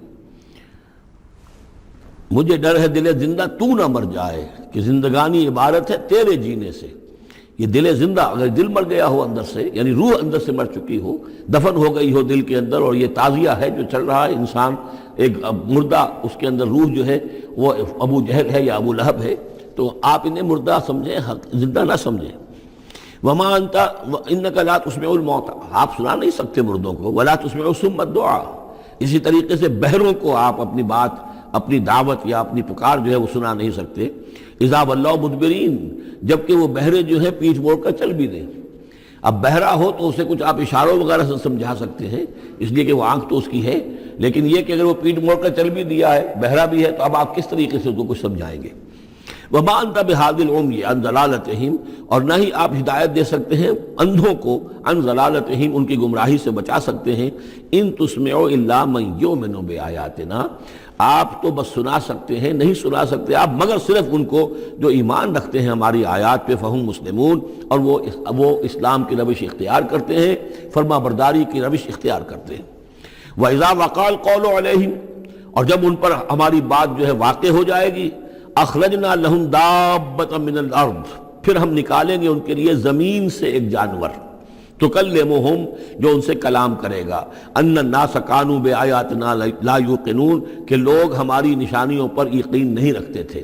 مجھے ڈر ہے دل زندہ تو نہ مر جائے، کہ زندگانی عبارت ہے تیرے جینے سے۔ یہ دل زندہ، اگر دل مر گیا ہو اندر سے، یعنی روح اندر سے مر چکی ہو، دفن ہو گئی ہو دل کے اندر، اور یہ تعزیہ ہے جو چل رہا ہے، انسان ایک مردہ، اس کے اندر روح جو ہے وہ ابو جہل ہے یا ابو لہب ہے، تو آپ انہیں مردہ سمجھیں، زندہ نہ سمجھیں۔ وما انت انک لا تسمع الموتى، آپ سنا نہیں سکتے مردوں کو، ولا تسمع الصم الدعاء، اسی طریقے سے بہروں کو آپ اپنی بات، اپنی دعوت یا اپنی پکار جو ہے وہ سنا نہیں سکتے۔ اذا ولوا مدبرین، جبکہ وہ بہرے جو ہے پیٹھ موڑ کر چل بھی دیں۔ اب بہرا ہو تو اسے کچھ آپ اشاروں وغیرہ سے سمجھا سکتے ہیں، اس لیے کہ وہ آنکھ تو اس کی ہے، لیکن یہ کہ اگر وہ پیٹھ موڑ کر چل بھی دیا ہے، بہرا بھی ہے، تو اب آپ کس طریقے سے اس کو کچھ سمجھائیں گے؟ وما انت بہادی العمی عن ضلالتہم، اور نہ ہی آپ ہدایت دے سکتے ہیں اندھوں کو عن ضلالتہم، ان کی گمراہی سے بچا سکتے ہیں. ان تسمع الا من یؤمن بآیاتنا، آپ تو بس سنا سکتے ہیں، نہیں سنا سکتے آپ مگر صرف ان کو جو ایمان رکھتے ہیں ہماری آیات پہ، فہم مسلمون، اور وہ اسلام کی روش اختیار کرتے ہیں، فرما برداری کی روش اختیار کرتے ہیں. وَإِذَا وَقَعَ الْقَوْلُ عَلَيْهِمْ، اور جب ان پر ہماری بات جو ہے واقع ہو جائے گی، اخرجنا لہم دابۃ من الارض، پھر ہم نکالیں گے ان کے لیے زمین سے ایک جانور، تکلمہم، جو ان سے کلام کرے گا، ان الناس کانوا بآیاتنا لا یوقنون، کہ لوگ ہماری نشانیوں پر یقین نہیں رکھتے تھے.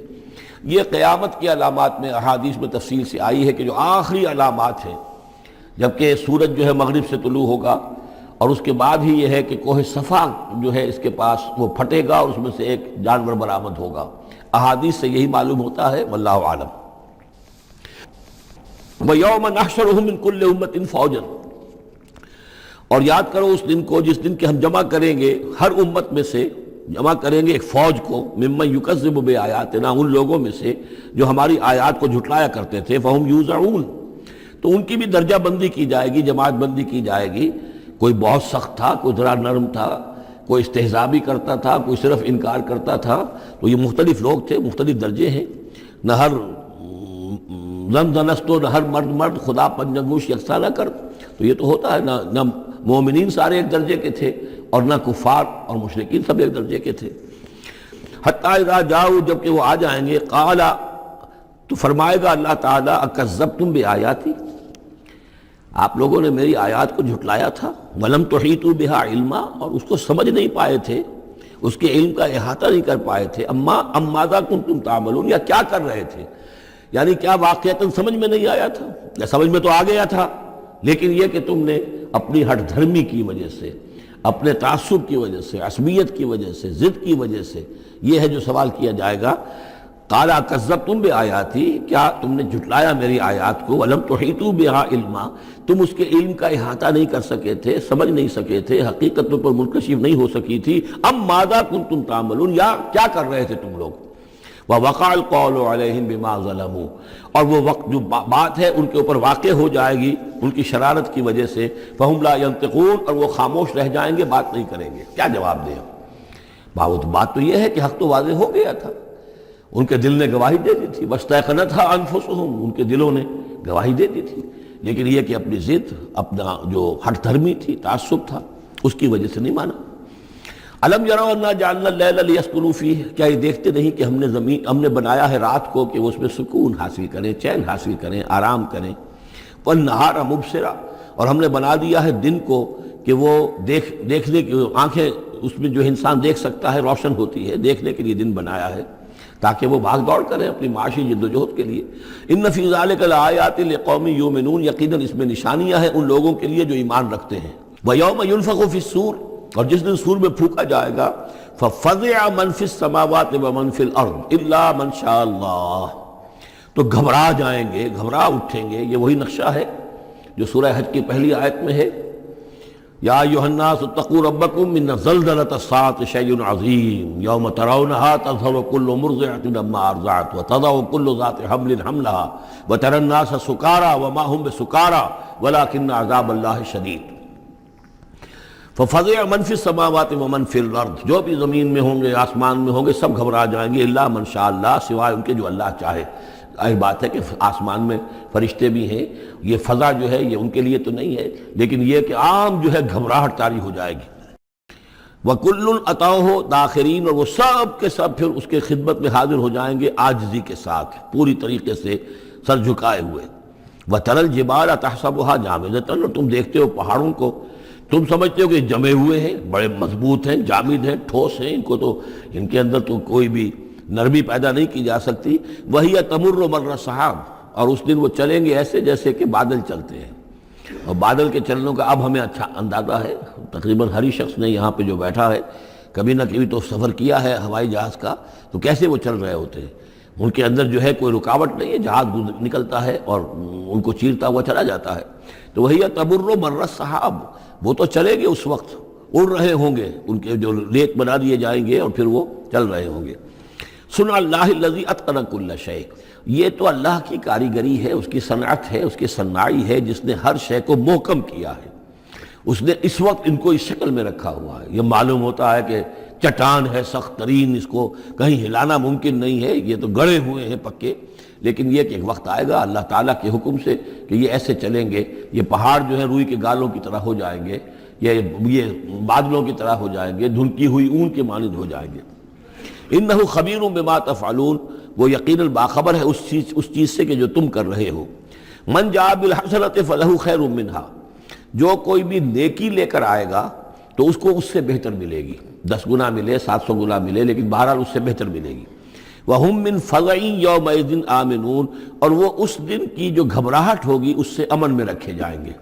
یہ قیامت کی علامات میں احادیث میں تفصیل سے آئی ہے کہ جو آخری علامات ہیں، جبکہ سورج جو ہے مغرب سے طلوع ہوگا، اور اس کے بعد ہی یہ ہے کہ کوہ صفا جو ہے اس کے پاس وہ پھٹے گا اور اس میں سے ایک جانور برآمد ہوگا. احادیث سے یہی معلوم ہوتا ہے، واللہ اعلم. وَيَوْمَ نَحْشُرُهُم مِّن كُلِّ أُمَّةٍ فَوْجًا، اور یاد کرو اس دن کو جس دن کہ ہم جمع کریں گے ہر امت میں سے، جمع کریں گے ایک فوج کو، ممن یکذب بآیاتنا، ان لوگوں میں سے جو ہماری آیات کو جھٹلایا کرتے تھے، فہم یوزعون، تو ان کی بھی درجہ بندی کی جائے گی، جماعت بندی کی جائے گی. کوئی بہت سخت تھا، کوئی ذرا نرم تھا، کوئی استہزاء بھی کرتا تھا، کوئی صرف انکار کرتا تھا. تو یہ مختلف لوگ تھے، مختلف درجے ہیں. نہ ہر زنستو، نہ ہر مرد خدا پنجنگوش یکساں نہ کر. تو یہ تو ہوتا ہے، نہ مومنین سارے ایک درجے کے تھے اور نہ کفار اور مشرکین سب ایک درجے کے تھے. حتی اذا جاؤ، جب کہ وہ آ جائیں گے، قال، تو فرمائے گا اللہ تعالیٰ، اکذبتم بآیاتی، آپ لوگوں نے میری آیات کو جھٹلایا تھا، ولم تحیطوا بہا علما، اور اس کو سمجھ نہیں پائے تھے، اس کے علم کا احاطہ نہیں کر پائے تھے. ام ماذا کنتم تعملون، یا کیا کر رہے تھے، یعنی کیا واقعتاً سمجھ میں نہیں آیا تھا، یا سمجھ میں تو آ گیا تھا، لیکن یہ کہ تم نے اپنی ہٹ دھرمی کی وجہ سے، اپنے تعصب کی وجہ سے، عصبیت کی وجہ سے، ضد کی وجہ سے، یہ ہے جو سوال کیا جائے گا. قال کذبتم بآیاتی، کیا تم نے جھٹلایا میری آیات کو، ولم تحیطوا بہا علما، تم اس کے علم کا احاطہ نہیں کر سکے تھے، سمجھ نہیں سکے تھے، حقیقتوں پر منکشف نہیں ہو سکی تھی. ام ماذا کنتم تعملون، یا کیا کر رہے تھے تم لوگ. ووقع القول علیہم بما ظلموا، اور وہ وقت جو بات ہے ان کے اوپر واقع ہو جائے گی ان کی شرارت کی وجہ سے. فہم لا ینطقون، اور وہ خاموش رہ جائیں گے، بات نہیں کریں گے. کیا جواب دیں؟ بات تو یہ ہے کہ حق تو واضح ہو گیا تھا، ان کے دل نے گواہی دے دی تھی. واستيقنتها انفسهم، ان کے دلوں نے گواہی دے دی تھی، لیکن یہ کہ اپنی ضد، اپنا جو ہٹ دھرمی تھی، تعصب تھا، اس کی وجہ سے نہیں مانا. الم یروا انا جعلنا اللیل لیسکنوا فیہ، کیا یہ دیکھتے نہیں کہ ہم نے بنایا ہے رات کو کہ وہ اس میں سکون حاصل کریں، چین حاصل کریں، آرام کریں. والنہار مبصرا، اور ہم نے بنا دیا ہے دن کو کہ وہ دیکھنے کی آنکھیں اس میں جو انسان دیکھ سکتا ہے روشن ہوتی ہے، دیکھنے کے لیے دن بنایا ہے تاکہ وہ بھاگ دوڑ کریں اپنی معاشی جد و جہد کے لیے. ان فی ذلک لآیات لقوم یؤمنون، یقیناً اس میں نشانیاں ہیں ان لوگوں کے لیے جو ایمان رکھتے ہیں. ویوم ینفخ فی الصور، اور جس دن سور میں پھونکا جائے گا، ففزع من فی السماوات ومن فی الارض الا من شاء اللہ، تو گھبرا جائیں گے، گھبرا اٹھیں گے. یہ وہی نقشہ ہے جو سورہ حج کی پہلی آیت میں ہے. یا ایھا الناس اتقوا ربکم ان زلزلۃ الساعۃ شیء عظیم یوم ترونها تذهل كل مرضعۃ عما ارضعت وتضع كل ذات حمل حملها وترى الناس سکارى وما هم بسکارى ولكن عذاب الله شدید. ففزع من فی السماوات ومن فی الارض، جو بھی زمین میں ہوں گے، آسمان میں ہوں گے، سب گھبرا جائیں گے. الا من شاء اللہ، سوائے ان کے جو اللہ چاہے. ظاہر بات ہے کہ آسمان میں فرشتے بھی ہیں، یہ فضا جو ہے یہ ان کے لیے تو نہیں ہے، لیکن یہ کہ عام جو ہے گھبراہٹ طاری ہو جائے گی. وَكُلٌّ أَتَوْهُ دَاخِرِينَ، اور وہ سب کے سب پھر اس کے خدمت میں حاضر ہو جائیں گے عاجزی کے ساتھ، پوری طریقے سے سر جھکائے ہوئے. وَتَرَى الْجِبَالَ تَحْسَبُهَا جَامِدَةً، اور تم دیکھتے ہو پہاڑوں کو، تم سمجھتے ہو کہ جمے ہوئے ہیں، بڑے مضبوط ہیں، جامد ہیں، ٹھوس ہیں، ان کے اندر تو کوئی بھی نرمی پیدا نہیں کی جا سکتی. وہی تمر مر السحاب، اور اس دن وہ چلیں گے ایسے جیسے کہ بادل چلتے ہیں. اور بادل کے چلنوں کا اب ہمیں اچھا اندازہ ہے، تقریباً ہر ہی شخص نے یہاں پہ جو بیٹھا ہے کبھی نہ کبھی تو سفر کیا ہے ہوائی جہاز کا، تو کیسے وہ چل رہے ہوتے ہیں. ان کے اندر جو ہے کوئی رکاوٹ نہیں ہے، جہاز نکلتا ہے اور ان کو چیرتا ہوا چلا جاتا ہے. تو وہی تمر مر السحاب، وہ تو چلے گے اس وقت، اڑ رہے ہوں گے، ان کے جو ریت بنا دیے جائیں گے اور پھر وہ چل رہے ہوں گے. سنع اللہ الذی اتقن کل شیء، یہ تو اللہ کی کاریگری ہے، اس کی صنعت ہے، اس کی صنائی ہے جس نے ہر شے کو محکم کیا ہے۔ اس نے اس وقت ان کو اس شکل میں رکھا ہوا ہے۔ یہ معلوم ہوتا ہے کہ چٹان ہے سخت ترین، اس کو کہیں ہلانا ممکن نہیں ہے، یہ تو گڑے ہوئے ہیں پکے، لیکن یہ کہ ایک وقت آئے گا اللہ تعالیٰ کے حکم سے کہ یہ ایسے چلیں گے، یہ پہاڑ جو ہے روئی کے گالوں کی طرح ہو جائیں گے، یہ بادلوں کی طرح ہو جائیں گے، دھنکی ہوئی اون کے مانند ہو جائیں گے۔ انہ خبیر بما تفعلون، وہ یقیناً باخبر ہے اس چیز سے کہ جو تم کر رہے ہو۔ من جاء بالحسنۃ فلہ خیر منہا، جو کوئی بھی نیکی لے کر آئے گا تو اس کو اس سے بہتر ملے گی، 10 گنا ملے، 700 گنا ملے، لیکن بہرحال اس سے بہتر ملے گی۔ وَهُم مِّن فَزَعٍ يَوْمَئِذٍ آمِنُونَ، اور وہ اس دن کی جو گھبراہٹ ہوگی اس سے امن میں رکھے جائیں گے۔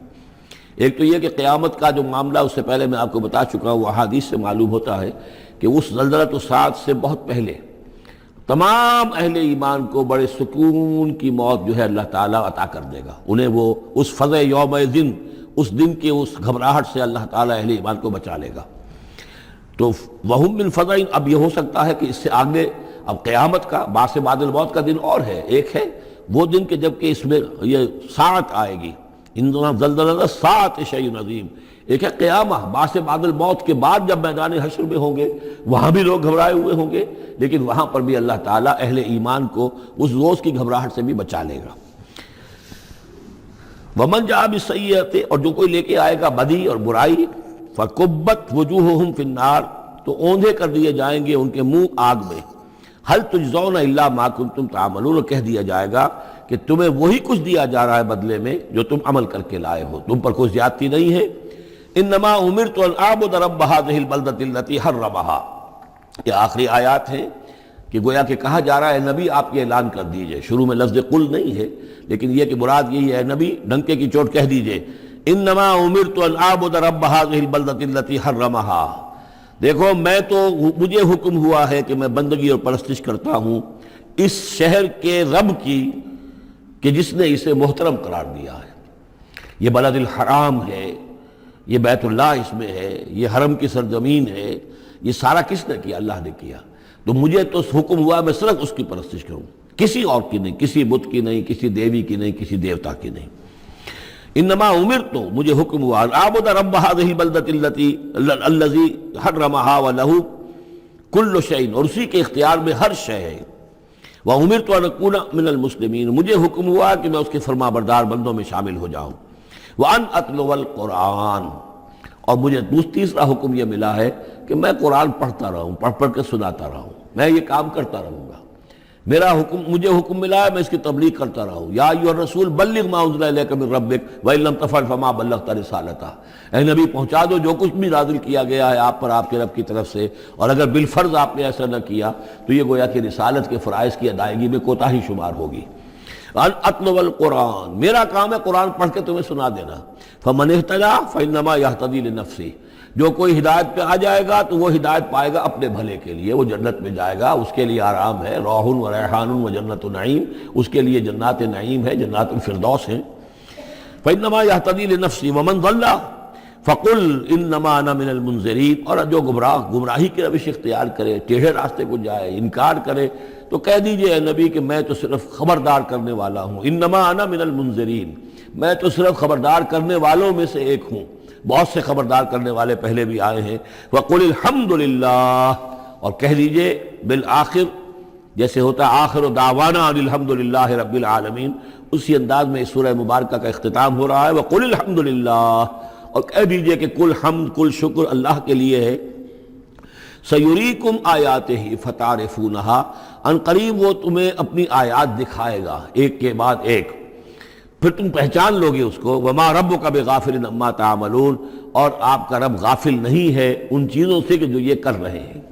ایک تو یہ کہ قیامت کا جو معاملہ، اس سے پہلے میں آپ کو بتا چکا ہوں، وہ احادیث سے معلوم ہوتا ہے کہ اس زلزلۃ الساعۃ سے بہت پہلے تمام اہل ایمان کو بڑے سکون کی موت جو ہے اللہ تعالیٰ عطا کر دے گا، انہیں وہ اس فزع یومئذ، اس دن کے اس گھبراہٹ سے اللہ تعالیٰ اہل ایمان کو بچا لے گا۔ تو وَهُم مِّن فَزَعٍ، اب یہ ہو سکتا ہے کہ اس سے آگے اب قیامت کا بعث بعد الموت کا دن اور ہے، ایک ہے وہ دن کہ جب کہ اس میں یہ ساعت آئے گی، اِنَّ زَلْزَلَةَ السَّاعَةِ شَیْءٌ عَظِیمٌ، ایک ہے قیامہ، بعث بعد الموت کے بعد جب میدان حشر میں ہوں گے وہاں بھی لوگ گھبرائے ہوئے ہوں گے، لیکن وہاں پر بھی اللہ تعالیٰ اہل ایمان کو اس روز کی گھبراہٹ سے بھی بچا لے گا۔ وَمَنْ جَاءَ بِالسَّیِّئَةِ، اور جو کوئی لے کے آئے گا بدی اور برائی، فَكُبَّتْ وُجُوهُهُمْ فِي النَّارِ، تو اوندھے کر دیے جائیں گے ان کے منہ آگ میں۔ هَلْ تُجْزَوْنَ إِلَّا مَا كُنتُمْ تَعْمَلُونَ، اور کہہ دیا جائے گا کہ تمہیں وہی کچھ دیا جا رہا ہے بدلے میں جو تم عمل کر کے لائے ہو، تم پر کوئی زیادتی نہیں ہے۔ انما امرت ان اعبد رب هذه البلدة التي حرمها، یہ آخری آیات ہیں کہ گویا کہ کہا جا رہا ہے نبی آپ یہ اعلان کر دیجئے، شروع میں لفظ قل نہیں ہے لیکن یہ کہ مراد یہی ہے نبی ڈنکے کی چوٹ کہہ دیجئے، انما امرت ان اعبد رب هذه البلدة التي حرمها، دیکھو میں تو مجھے حکم ہوا ہے کہ میں بندگی اور پرستش کرتا ہوں اس شہر کے رب کی کہ جس نے اسے محترم قرار دیا ہے۔ یہ بلد الحرام ہے، یہ بیت اللہ اس میں ہے، یہ حرم کی سرزمین ہے، یہ سارا کس نے کیا؟ اللہ نے کیا۔ تو مجھے تو حکم ہوا میں صرف اس کی پرستش کروں، کسی اور کی نہیں، کسی بت کی نہیں، کسی دیوی کی نہیں، کسی دیوتا کی نہیں۔ انما امرت، مجھے حکم ہوا اعبد رب هذه البلدة الذي حرمها وله كل شيء، اور اسی کے اختیار میں ہر شے ہے۔ وامرت ان اكون من المسلمین، مجھے حکم ہوا کہ میں اس کے فرما بردار بندوں میں شامل ہو جاؤں۔ وان اتلو القرآن، اور مجھے تیسرا حکم یہ ملا ہے کہ میں قرآن پڑھتا رہوں، پڑھ پڑھ کے سناتا رہوں، میں یہ کام کرتا رہوں گا۔ میرا حکم، مجھے حکم ملا ہے میں اس کی تبلیغ کرتا رہوں۔ یا ایھا الرسول بلغ ما انزل الیک من ربک وان لم تفعل فما بلغت رسالتہ، اے نبی پہنچا دو جو کچھ بھی نازل کیا گیا ہے آپ پر آپ کے رب کی طرف سے، اور اگر بالفرض آپ نے ایسا نہ کیا تو یہ گویا کہ رسالت کے فرائض کی ادائیگی میں کوتاہی شمار ہوگی۔ ان اتلو القرآن، میرا کام ہے قرآن پڑھ کے تمہیں سنا دینا۔ فمن اہتدی فانما یہتدی لنفسہ، جو کوئی ہدایت پہ آ جائے گا تو وہ ہدایت پائے گا اپنے بھلے کے لیے، وہ جنت میں جائے گا، اس کے لیے آرام ہے، روح و ریحان و جنت نعیم، اس کے لیے جنات نعیم ہے، جنات الفردوس ہیں۔ فانما یہتدی لنفسہ ومن ضل فقل انما انا من المنذرین، اور جو گمراہی کی روش اختیار کرے، ٹیڑھے راستے کو جائے، انکار کرے، تو کہہ دیجئے اے نبی کہ میں تو صرف خبردار کرنے والا ہوں، انما انا من المنذرین، میں تو صرف خبردار کرنے والوں میں سے ایک ہوں، بہت سے خبردار کرنے والے پہلے بھی آئے ہیں۔ وقل الحمد للہ، اور کہہ دیجئے بالآخر، جیسے ہوتا آخر دعوانا ان الحمد للہ رب العالمین، اسی انداز میں اس سورہ مبارکہ کا اختتام ہو رہا ہے۔ وقل الحمد للہ، اور کہہ دیجئے کہ کل حمد کل شکر اللہ کے لیے ہے۔ سیریکم آیاتہ فتعرفونہا، ان قریب وہ تمہیں اپنی آیات دکھائے گا ایک کے بعد ایک، پھر تم پہچان لوگے اس کو۔ وما ربک بغافل عما تعملون، اور آپ کا رب غافل نہیں ہے ان چیزوں سے کہ جو یہ کر رہے ہیں۔